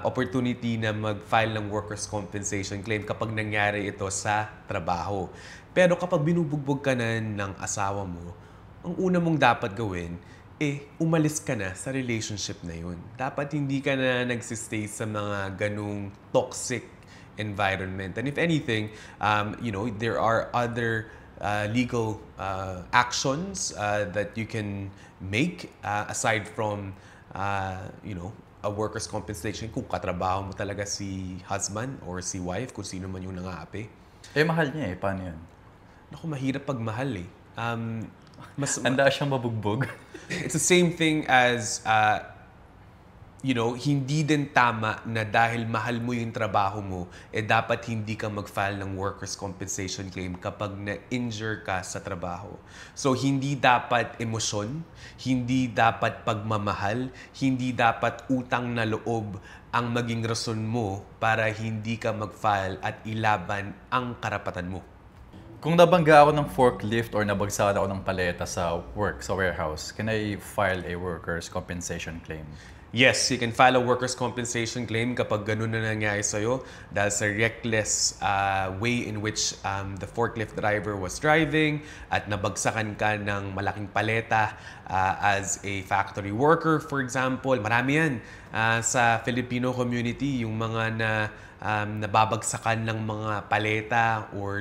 Speaker 2: opportunity na mag-file ng workers' compensation claim kapag nangyari ito sa trabaho. Pero kapag binubugbog ka na ng asawa mo, ang una mong dapat gawin, umalis ka na sa relationship na yun. Dapat hindi ka na nagsistay sa mga ganung toxic environment. And if anything, there are other legal actions that you can make aside from, a workers' compensation kung katrabaho mo talaga si husband or si wife, kung sino man yung nangaapi.
Speaker 1: Mahal niya paano yun?
Speaker 2: Naku, mahirap pag mahal
Speaker 1: Handa siyang mabugbog.
Speaker 2: It's the same thing as, hindi din tama na dahil mahal mo yung trabaho mo, dapat hindi ka mag-file ng workers' compensation claim kapag na-injure ka sa trabaho. So, hindi dapat emosyon, hindi dapat pagmamahal, hindi dapat utang na loob ang maging rason mo para hindi ka mag-file at ilaban ang karapatan mo.
Speaker 1: Kung nabangga ako ng forklift or nabagsakan ako ng paleta sa warehouse, can I file a workers' compensation claim?
Speaker 2: Yes, you can file a workers' compensation claim kapag ganun na nangyari sa'yo dahil sa reckless way in which the forklift driver was driving at nabagsakan ka ng malaking paleta as a factory worker, for example. Marami yan sa Filipino community, yung mga nababagsakan ng mga paleta or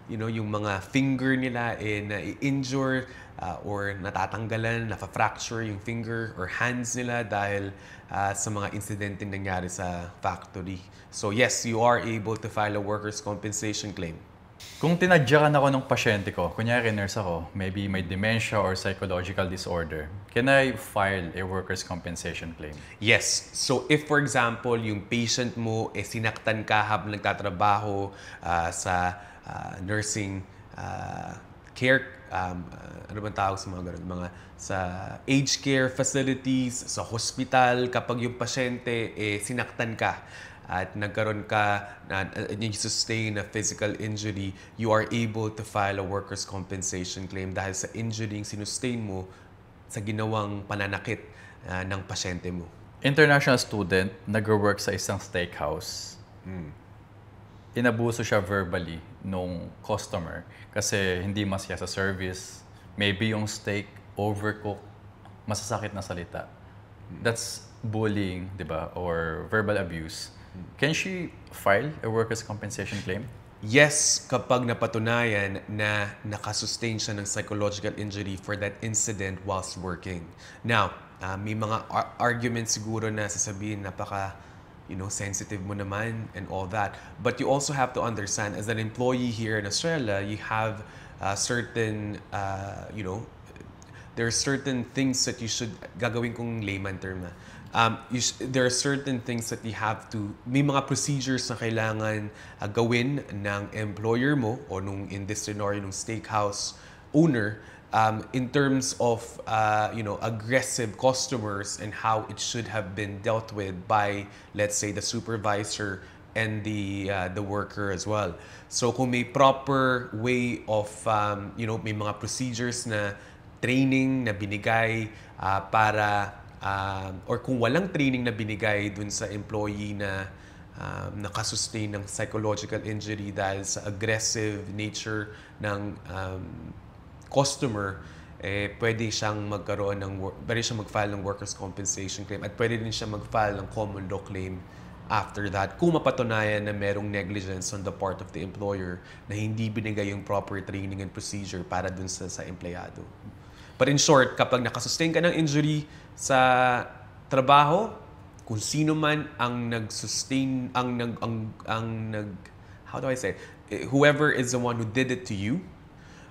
Speaker 2: yung mga finger nila na-injure or natatanggalan, nafa-fracture yung finger or hands nila dahil sa mga insidente nangyari sa factory. So yes, you are able to file a workers' compensation claim.
Speaker 1: Kung tinadyakan ako ng pasyente ko, kunyari nurse ako, maybe may dementia or psychological disorder, can I file a workers' compensation claim?
Speaker 2: Yes. So if for example, yung patient mo sinaktan ka habang nagtatrabaho sa nursing care, ano bang tawag sa mga ganun? Mga sa aged care facilities, sa hospital, kapag yung pasyente sinaktan ka at nagkaroon ka and you sustain a physical injury, you are able to file a workers' compensation claim dahil sa injury yung sinustain mo sa ginawang pananakit ng pasyente mo.
Speaker 1: International student, nag-work sa isang steakhouse. Inabuso siya verbally nung customer kasi hindi masaya sa service. Maybe yung steak overcooked, masasakit na salita. That's bullying, di ba? Or verbal abuse. Can she file a workers' compensation claim?
Speaker 2: Yes, kapag napatunayan na nakasustain siya ng psychological injury for that incident whilst working. Now, may mga arguments siguro na sasabihin sensitive mo naman and all that. But you also have to understand, as an employee here in Australia, you have certain, there are certain things that you should, gagawin kong layman term na, there are certain things that you have to, may mga procedures na kailangan gawin ng employer mo o nung in this scenario, nung steakhouse owner, in terms of aggressive customers and how it should have been dealt with by, let's say, the supervisor and the worker as well. So kung may proper way of may mga procedures na training na binigay para or kung walang training na binigay dun sa employee na nakasustain ng psychological injury dahil sa aggressive nature ng customer, pwede siyang mag-file ng workers' compensation claim at pwede din siya mag-file ng common law claim after that kung mapatunayan na merong negligence on the part of the employer na hindi binigay yung proper training and procedure para dun sa empleyado. But in short, kapag nakasustain ka ng injury sa trabaho, kung sino man ang nag-sustain, how do I say, whoever is the one who did it to you,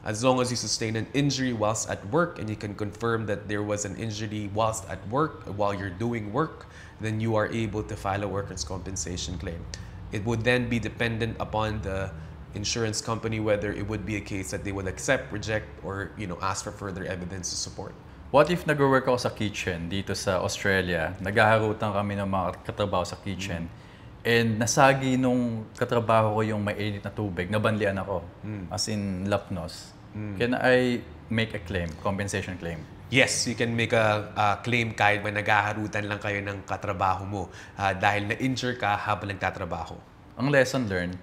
Speaker 2: as long as you sustain an injury whilst at work and you can confirm that there was an injury whilst at work, while you're doing work, then you are able to file a workers' compensation claim. It would then be dependent upon the insurance company whether it would be a case that they would accept, reject, or ask for further evidence to support.
Speaker 1: What if nag-work ako sa kitchen dito sa Australia, naghaharutan kami ng mga katrabaho sa kitchen, and nasagi nung katrabaho ko yung mainit na tubig, nabanlian ako, as in lapnos. can I make a claim, compensation claim?
Speaker 2: Yes, you can make a claim kahit may naghaharutan lang kayo ng katrabaho mo dahil na-injure ka habang nagtatrabaho.
Speaker 1: Ang lesson learned,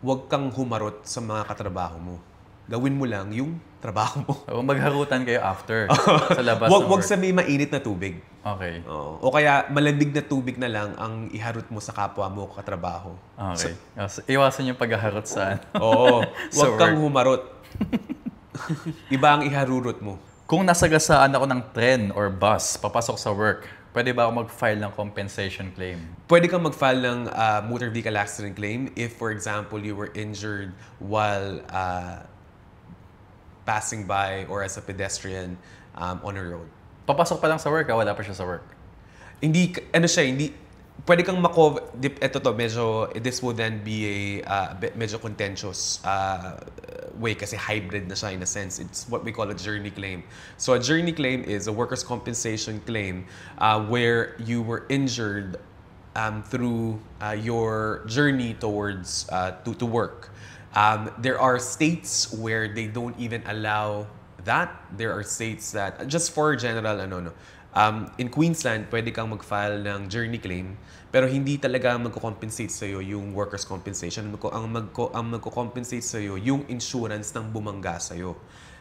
Speaker 2: Huwag kang humarot sa mga katrabaho mo. Gawin mo lang yung trabaho mo.
Speaker 1: o magharutan kayo after sa labas ng
Speaker 2: Huwag
Speaker 1: work.
Speaker 2: sa may mainit na tubig.
Speaker 1: Okay.
Speaker 2: Oo. O kaya malamig na tubig na lang ang iharot mo sa kapwa mo katrabaho.
Speaker 1: Okay. So, iwasan yung paghaharot sa
Speaker 2: Oo.
Speaker 1: Sa
Speaker 2: Huwag kang
Speaker 1: work.
Speaker 2: humarot. Iba ang iharurot mo.
Speaker 1: Kung nasagasaan ako ng tren or bus papasok sa work, pwede ba ako mag-file ng compensation claim?
Speaker 2: Pwede kang mag-file ng motor vehicle accident claim if, for example, you were injured while passing by or as a pedestrian on a road.
Speaker 1: Papasok pa lang sa work, wala pa siya sa work.
Speaker 2: Hindi, ano siya, hindi, pwede kang ito to, medyo, this will then be a medyo contentious way kasi hybrid na siya in a sense. It's what we call a journey claim. So a journey claim is a workers' compensation claim where you were injured through your journey towards to work. There are states where they don't even allow that. There are states that, just for general, in Queensland, pwede kang mag-file ng journey claim, pero hindi talaga magko-compensate sa'yo yung workers' compensation. Ang magko-compensate sa'yo yung insurance ng bumangga sa'yo.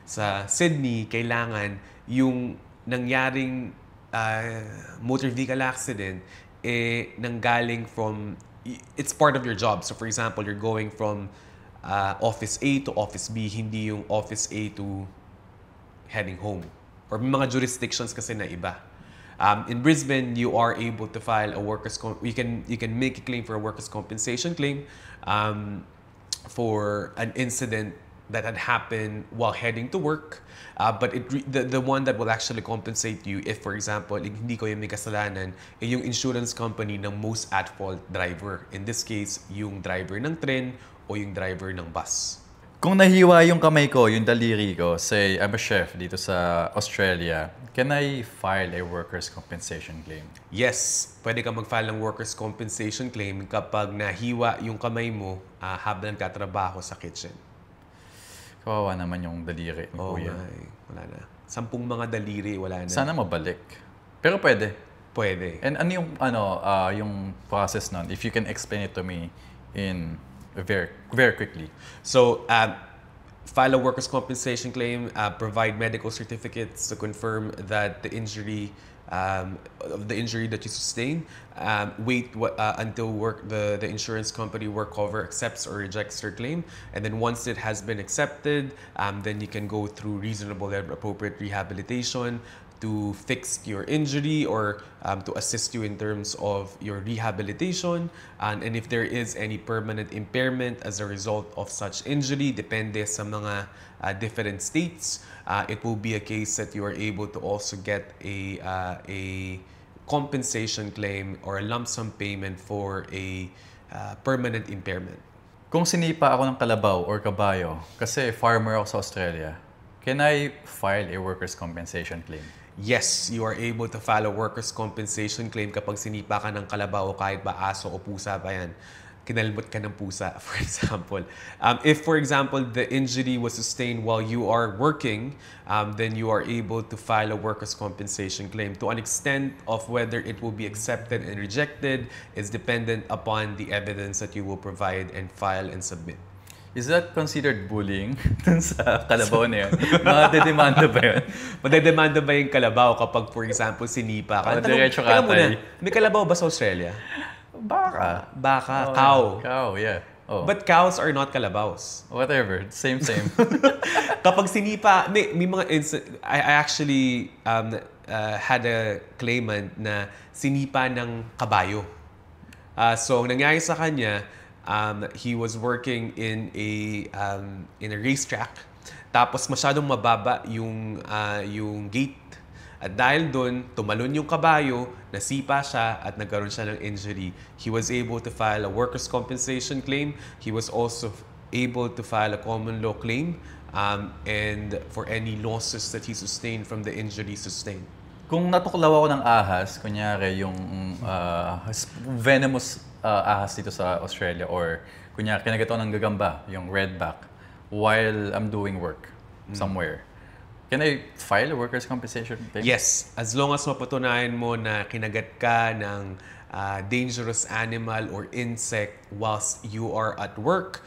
Speaker 2: Sa Sydney, kailangan yung nangyaring motor vehicle accident, nanggaling from, it's part of your job. So for example, you're going from Office A to Office B, hindi yung Office A to heading home. Or may mga jurisdictions kasi na iba. In Brisbane, you are able to file a you can make a claim for a workers' compensation claim for an incident that had happened while heading to work. But the one that will actually compensate you if, for example, hindi ko yung may kasalanan, yung insurance company ng most at-fault driver. In this case, yung driver ng tren o yung driver ng bus.
Speaker 1: Kung nahiwa yung kamay ko, yung daliri ko, say I'm a chef dito sa Australia, can I file a workers' compensation claim?
Speaker 2: Yes, pwede kang mag-file ng workers' compensation claim kapag nahiwa yung kamay mo habang nagtatrabaho sa kitchen.
Speaker 1: Kawawa naman yung daliri ni Kuya.
Speaker 2: Wala na. 10 mga daliri, wala na.
Speaker 1: Sana mabalik. Pero pwede.
Speaker 2: Pwede.
Speaker 1: And ano yung yung process nun? If you can explain it to me in very quickly.
Speaker 2: So, file a workers' compensation claim, provide medical certificates to confirm that the injury that you sustained, wait until the insurance company work cover accepts or rejects your claim, and then once it has been accepted, then you can go through reasonable and appropriate rehabilitation to fix your injury or to assist you in terms of your rehabilitation. And if there is any permanent impairment as a result of such injury, depende sa mga different states, it will be a case that you are able to also get a compensation claim or a lump sum payment for a permanent impairment.
Speaker 1: Kung sinipa ako ng kalabaw or kabayo, kasi farmer ako sa Australia, can I file a workers' compensation claim?
Speaker 2: Yes, you are able to file a workers' compensation claim kapag sinipa ka ng kalabaw o kahit ba aso o pusa pa yan. Kinalbot ka ng pusa, for example. If, for example, the injury was sustained while you are working, then you are able to file a workers' compensation claim. To an extent of whether it will be accepted and rejected is dependent upon the evidence that you will provide and file and submit.
Speaker 1: Is that considered bullying dun sa kalabaw na yun? Madedemanda ba yun?
Speaker 2: Madedemanda ba yung kalabaw kapag, for example, sinipa ka?
Speaker 1: Diretso
Speaker 2: Teka muna,
Speaker 1: katay.
Speaker 2: may kalabaw ba sa Australia?
Speaker 1: Baka.
Speaker 2: Baka,
Speaker 1: Oh,
Speaker 2: cow.
Speaker 1: yeah. Cow, yeah. Oh.
Speaker 2: But cows are not kalabaws.
Speaker 1: Whatever. Same.
Speaker 2: Kapag sinipa, may mga I actually had a claimant na sinipa ng kabayo. So, nangyari sa kanya, he was working in a racetrack. Tapos masyadong mababa yung gate. At dahil doon, tumalon yung kabayo, nasipa siya at nagkaroon siya ng injury. He was able to file a workers' compensation claim. He was also able to file a common law claim and for any losses that he sustained from the injury sustained.
Speaker 1: Kung natuklaw ako ng ahas, kunyari yung venomous ahas dito sa Australia or kunyari kinagat ako ng gagamba, yung redback, while I'm doing work. somewhere. Can I file a workers' compensation claim?
Speaker 2: Yes, as long as mapatunayan mo na kinagat ka ng dangerous animal or insect whilst you are at work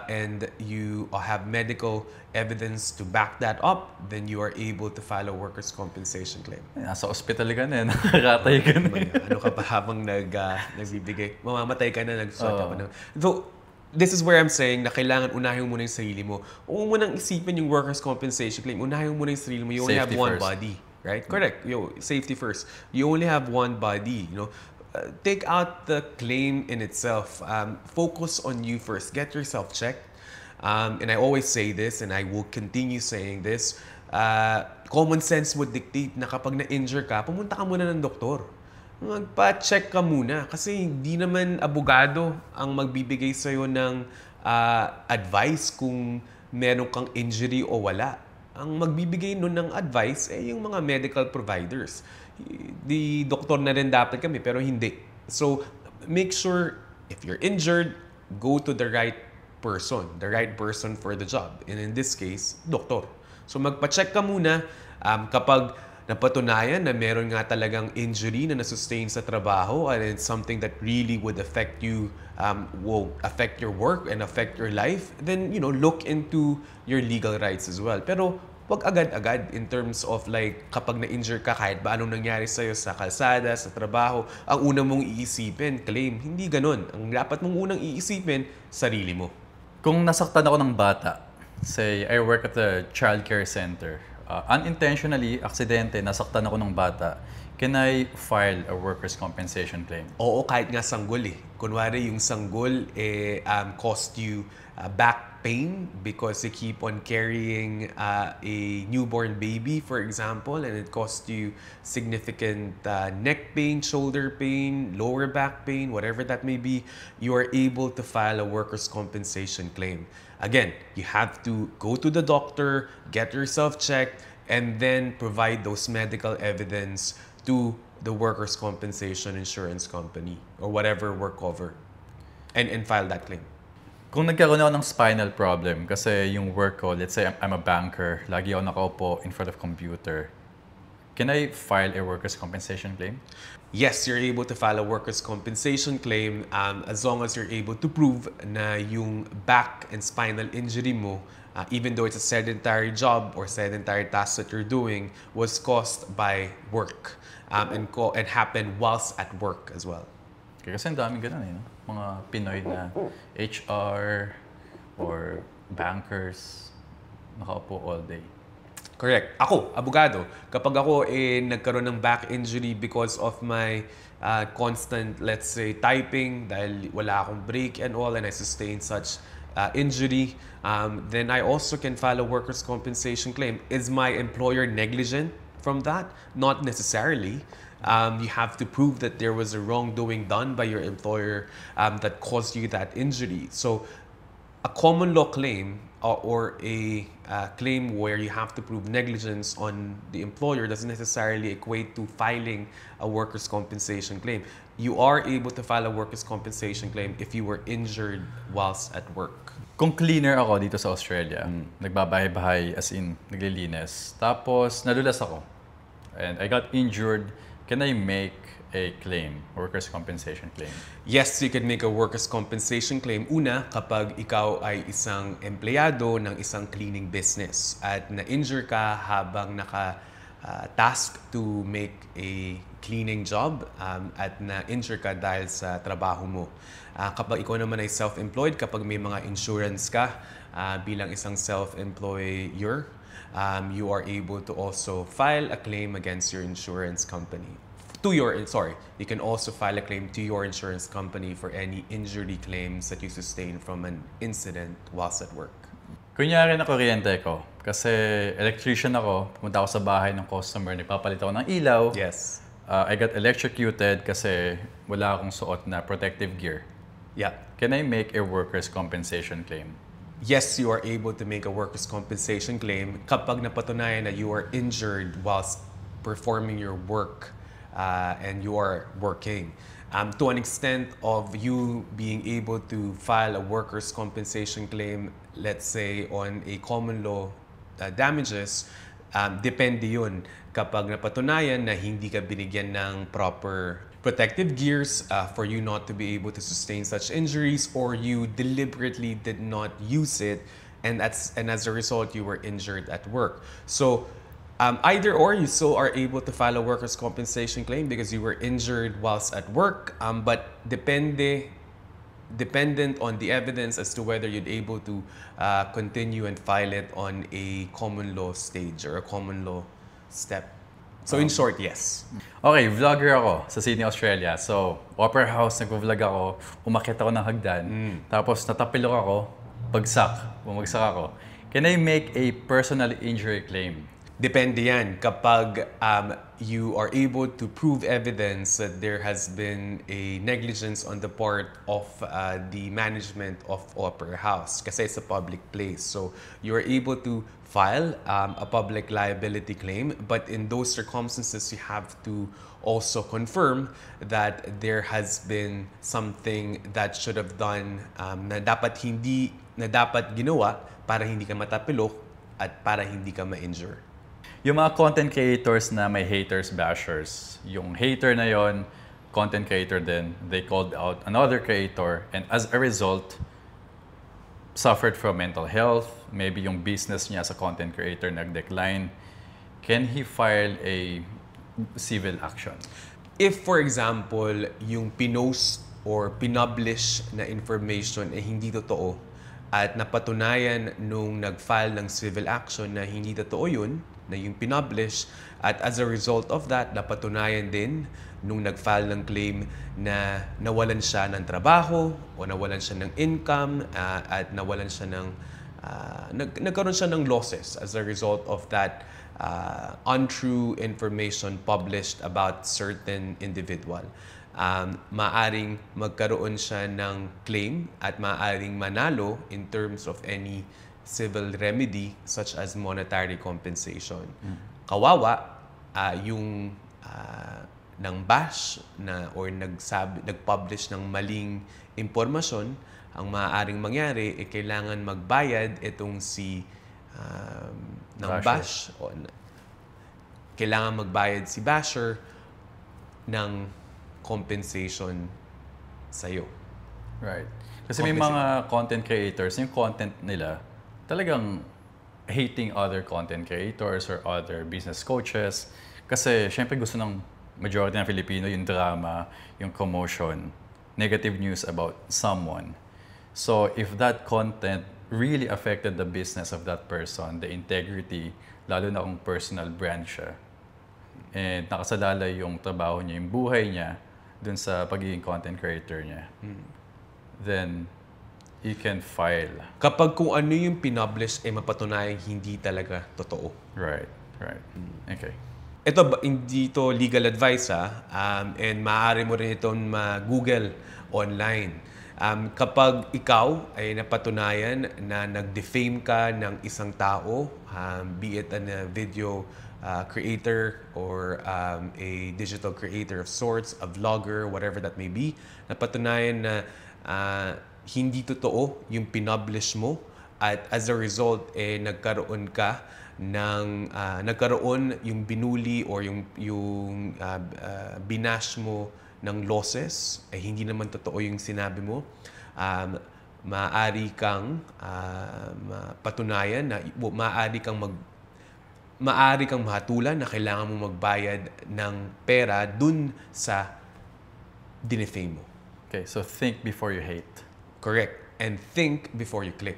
Speaker 2: and you have medical evidence to back that up, then you are able to file a workers' compensation claim.
Speaker 1: Nasa ospital ka na, nakakatay ka na.
Speaker 2: Ano ka pa habang nagbibigay? Mamamatay ka na, nagsusuot ka pa na. Though, this is where I'm saying na kailangan unahin mo muna yung sarili mo. Huwag mo nang isipin yung workers' compensation claim. Unahin mo muna yung sarili mo. You only have
Speaker 1: Safety
Speaker 2: one
Speaker 1: first.
Speaker 2: body, right? Correct. Safety first. You only have one body, take out the claim in itself. Focus on you first. Get yourself checked. And I always say this, and I will continue saying this, common sense would dictate na kapag na-injure ka, pumunta ka muna ng doktor. Magpa-check ka muna. Kasi hindi naman abogado ang magbibigay sa'yo ng advice kung meron kang injury o wala. Ang magbibigay nun ng advice yung mga medical providers. Di doktor na rin dapat kami, pero hindi. So, make sure if you're injured, go to the right person for the job. And in this case, doktor. So, magpa-check ka muna kapag napatunayan na meron nga talagang injury na nasustain sa trabaho and it's something that really would affect you, will affect your work and affect your life, then, look into your legal rights as well. Pero, wag agad-agad in terms of like kapag na-injure ka kahit ba anong nangyari sa'yo sa kalsada, sa trabaho, ang una mong iisipin, claim. Hindi ganun. Ang dapat mong unang iisipin, sarili mo.
Speaker 1: Kung nasaktan ako ng bata, say I work at a childcare center, unintentionally, aksidente, nasaktan ako ng bata, can I file a workers' compensation claim?
Speaker 2: Oo, kahit nga sanggol eh. Kunwari yung sanggol cost you back pain because you keep on carrying a newborn baby, for example, and it costs you significant neck pain, shoulder pain, lower back pain, whatever that may be, you are able to file a workers' compensation claim. Again, you have to go to the doctor, get yourself checked, and then provide those medical evidence to the workers' compensation insurance company or whatever work cover and file that claim.
Speaker 1: Kung nagkaroon ako ng spinal problem kasi yung work ko, let's say I'm a banker, lagi ako nakaupo in front of computer, can I file a workers' compensation claim?
Speaker 2: Yes, you're able to file a workers' compensation claim as long as you're able to prove na yung back and spinal injury mo, even though it's a sedentary job or sedentary task that you're doing, was caused by work and happened whilst at work as well.
Speaker 1: Kasi ang daming ganun no? Mga Pinoy na HR or bankers, nakaupo all day.
Speaker 2: Correct. Ako, abogado, kapag ako nagkaroon ng back injury because of my constant, let's say, typing, dahil wala akong break and all, and I sustained such injury, then I also can file a workers' compensation claim. Is my employer negligent from that? Not necessarily. You have to prove that there was a wrongdoing done by your employer that caused you that injury. So, a common law claim or a claim where you have to prove negligence on the employer doesn't necessarily equate to filing a workers' compensation claim. You are able to file a workers' compensation claim if you were injured whilst at work.
Speaker 1: Kung cleaner ako dito sa Australia, nagbabahay-bahay as in naglilinis, tapos nadulas ako, and I got injured, can I make a claim, workers' compensation claim?
Speaker 2: Yes, you can make a workers' compensation claim. Una, kapag ikaw ay isang empleyado ng isang cleaning business at na-injure ka habang naka-task to make a cleaning job at na-injure ka dahil sa trabaho mo. Kapag ikaw naman ay self-employed, kapag may mga insurance ka bilang isang self-employer, you are able to also file a claim against your insurance company. You can also file a claim to your insurance company for any injury claims that you sustain from an incident whilst at work.
Speaker 1: Kunyari na kuryente ko, kasi electrician ako, pumunta ako sa bahay ng customer, nagpapalit ako ng ilaw.
Speaker 2: Yes.
Speaker 1: I got electrocuted kasi wala akong suot na protective gear.
Speaker 2: Yeah.
Speaker 1: Can I make a workers' compensation claim?
Speaker 2: Yes, you are able to make a workers' compensation claim kapag napatunayan na you are injured whilst performing your work and you are working. To an extent of you being able to file a workers' compensation claim, let's say on a common law damages, depende yun kapag napatunayan na hindi ka binigyan ng proper protective gears for you not to be able to sustain such injuries, or you deliberately did not use it, and as a result you were injured at work. So either or, you still are able to file a workers' compensation claim because you were injured whilst at work, but dependent on the evidence as to whether you'd able to continue and file it on a common law stage or a common law step. So in short, yes.
Speaker 1: Okay, vlogger ako sa Sydney, Australia. So, Opera House, nag-vlog ako, umakyat ako ng hagdan, tapos natapilok ako, bumagsak ako. Can I make a personal injury claim?
Speaker 2: Depende yan. Kapag you are able to prove evidence that there has been a negligence on the part of the management of Opera House, kasi it's a public place. So you are able to file a public liability claim, but in those circumstances, you have to also confirm that there has been something that should have done na dapat ginawa para hindi ka matapilok at para hindi ka ma-injure.
Speaker 1: Yung mga content creators na may haters, bashers, yung hater na yon, content creator din, they called out another creator, and as a result, suffered from mental health, maybe yung business niya sa content creator nag-decline. Can he file a civil action?
Speaker 2: If, for example, yung pinost or pinublish na information ay hindi totoo at napatunayan nung nag-file ng civil action na hindi totoo yun, na yung pinublish, at as a result of that, napatunayan din nung nag-file ng claim na nawalan siya ng trabaho o nawalan siya ng income at nawalan siya ng nagkaroon siya ng losses as a result of that untrue information published about certain individual. Maaring magkaroon siya ng claim at maaring manalo in terms of any civil remedy such as monetary compensation. Kawawa yung ng bash na or nag-publish ng maling impormasyon, ang maaaring mangyari kailangan magbayad itong si ng bash o kailangan magbayad si basher ng compensation sa'yo.
Speaker 1: Right. Kasi may mga content creators, yung content nila talagang hating other content creators or other business coaches. Kasi syempre gusto ng majority ng Filipino yung drama, yung commotion, negative news about someone. So if that content really affected the business of that person, the integrity, lalo na kung personal brand siya, and nakasalalay yung trabaho niya, yung buhay niya, dun sa pagiging content creator niya, then you can file.
Speaker 2: Kapag kung ano yung pinublish ay mapatunayang hindi talaga totoo.
Speaker 1: Right. Okay.
Speaker 2: Ito, hindi to legal advice and maaari mo rin itong ma-google online. Kapag ikaw ay napatunayan na nag-defame ka ng isang tao, be it a video creator or a digital creator of sorts, a vlogger, whatever that may be, napatunayan na hindi totoo yung pinublish mo at as a result nagkaroon yung binuli or yung binash mo ng losses, hindi naman totoo yung sinabi mo, maaari kang patunayan na maaari kang mahatulan na kailangan mo magbayad ng pera dun sa dinefame mo.
Speaker 1: Okay, so think before you hate.
Speaker 2: Correct. And think before you click.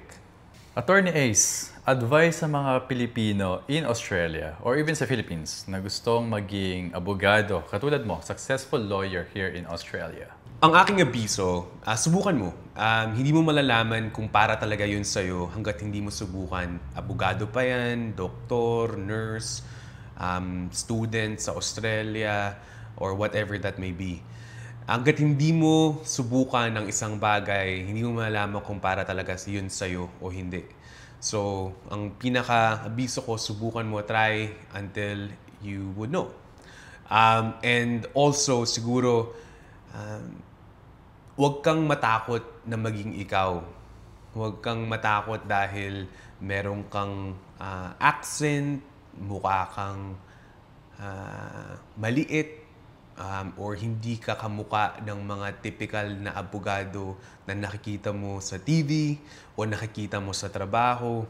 Speaker 1: Attorney Ace, advice sa mga Pilipino in Australia or even sa Philippines na gustong maging abogado, katulad mo, successful lawyer here in Australia.
Speaker 2: Ang aking abiso, subukan mo. Hindi mo malalaman kung para talaga yun sa'yo hanggat hindi mo subukan. Abogado pa yan, doktor, nurse, student sa Australia, or whatever that may be. Hanggat hindi mo subukan ng isang bagay, hindi mo malalaman kung para talaga yun sa'yo o hindi. So, ang pinaka-abiso ko, subukan mo, try until you would know. And also, siguro, huwag kang matakot na maging ikaw. Huwag kang matakot dahil meron kang accent, mukha kang maliit, or hindi ka kamukha ng mga typical na abogado na nakikita mo sa TV o nakikita mo sa trabaho.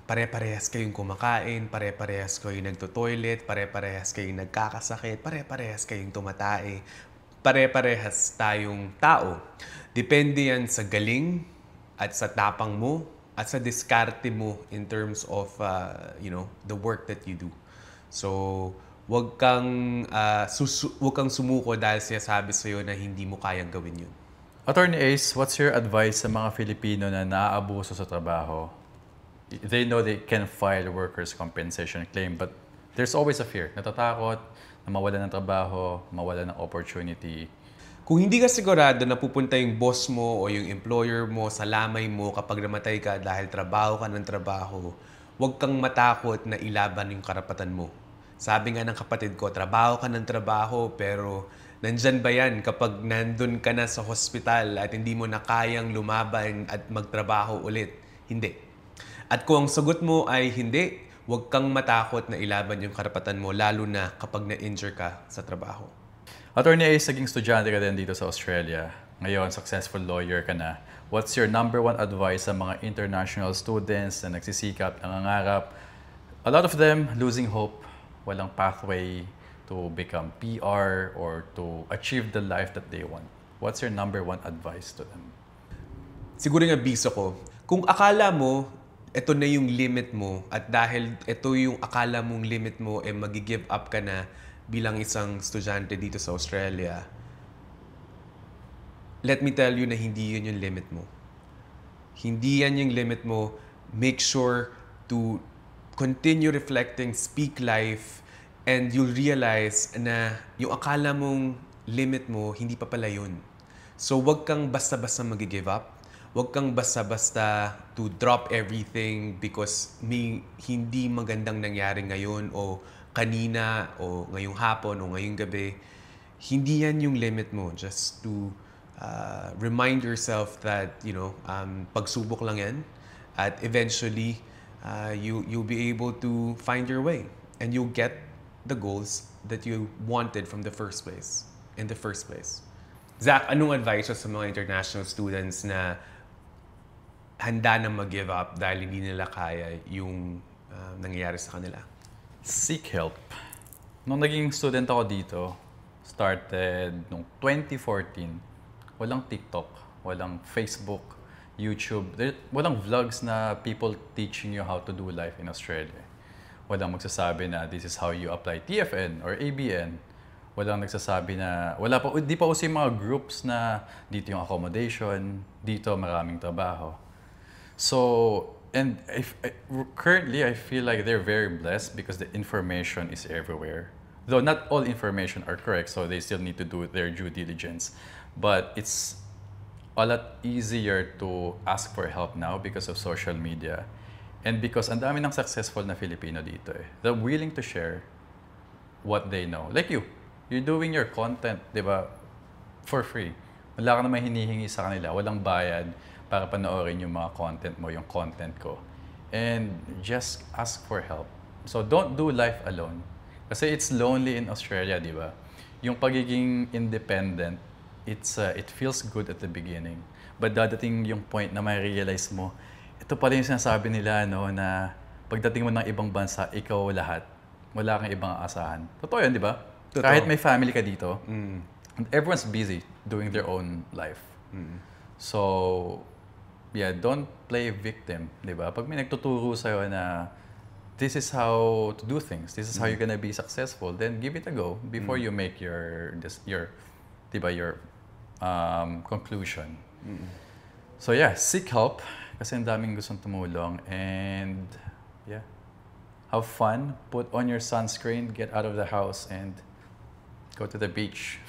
Speaker 2: Pare-parehas kayong kumakain, pare-parehas kayong nagto-toilet, pare-parehas kayong nagkakasakit, pare-parehas kayong tumatae, pare-parehas tayong tao. Depende yan sa galing at sa tapang mo at sa diskarte mo in terms of the work that you do. So, wag kang sumuko dahil sinasabi sa'yo na hindi mo kayang gawin yun.
Speaker 1: Attorney Ace, what's your advice sa mga Filipino na naaabuso sa trabaho? They know they can file workers' compensation claim, but there's always a fear. Natatakot na mawala ng trabaho, mawala ng opportunity.
Speaker 2: Kung hindi ka sigurado na pupunta yung boss mo o yung employer mo sa lamay mo kapag namatay ka dahil trabaho ka ng trabaho, huwag kang matakot na ilaban yung karapatan mo. Sabi nga ng kapatid ko, trabaho ka ng trabaho, pero nandyan ba yan kapag nandun ka na sa hospital at hindi mo na kayang lumaban at magtrabaho ulit? Hindi. At kung ang sagot mo ay hindi, huwag kang matakot na ilaban yung karapatan mo, lalo na kapag na-injure ka sa trabaho.
Speaker 1: Attorney Ace, naging estudyante ka din dito sa Australia. Ngayon, successful lawyer ka na. What's your number one advice sa mga international students na nagsisikap, nangangarap? A lot of them losing hope, walang pathway to become PR or to achieve the life that they want. What's your number one advice to them?
Speaker 2: Siguro yung abiso ko, kung akala mo ito na yung limit mo at dahil ito yung akala mong limit mo, magi-give up ka na bilang isang estudyante dito sa Australia, let me tell you na hindi yun yung limit mo. Hindi yan yung limit mo. Make sure to continue reflecting, speak life, and you'll realize na yung akala mong limit mo, hindi pa pala yun. So, wag kang basta-basta magi-give up. Huwag kang basta-basta to drop everything because may hindi magandang nangyari ngayon o kanina o ngayong hapon o ngayong gabi. Hindi yan yung limit mo. Just to remind yourself that, pagsubok lang yan at eventually you'll be able to find your way and you'll get the goals that you wanted from the first place, in the first place. Zach, anong advice sa mga international students na handa na mag-give up dahil hindi nila kaya yung nangyayari sa kanila?
Speaker 1: Seek help. Nung naging student ako dito, started nung 2014, walang TikTok, walang Facebook, YouTube, walang vlogs na people teaching you how to do life in Australia. Walang magsasabi na this is how you apply TFN or ABN. Walang nagsasabi na, di pa uso yung mga groups na dito yung accommodation, dito maraming trabaho. So, and currently I feel like they're very blessed because the information is everywhere. Though not all information are correct, so they still need to do their due diligence. But it's a lot easier to ask for help now because of social media. And because ang dami ng successful na Filipino dito they're willing to share what they know. Like you're doing your content, di ba, for free. Wala ka naman hinihingi sa kanila, walang bayad para panoorin yung mga content mo, yung content ko. And just ask for help. So don't do life alone. Kasi it's lonely in Australia, di ba? Yung pagiging independent, it feels good at the beginning. But dadating yung point na may realize mo, ito pala yung sinasabi nila, no, na pagdating mo ng ibang bansa, ikaw lahat. Wala kang ibang aasahan. Totoo yun, di ba?
Speaker 2: Totoo.
Speaker 1: Kahit may family ka dito, everyone's busy doing their own life. So, yeah, don't play victim, di ba? Pag may nagtuturo sa'yo na this is how to do things, this is how you're gonna be successful, then give it a go before you make your conclusion. So yeah, seek help kasi ang daming gustong tumulong and yeah, have fun, put on your sunscreen, get out of the house and go to the beach.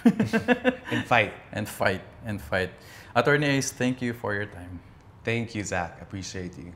Speaker 2: And fight.
Speaker 1: And fight. Attorney Ace, thank you for your time.
Speaker 2: Thank you, Zach. Appreciate you.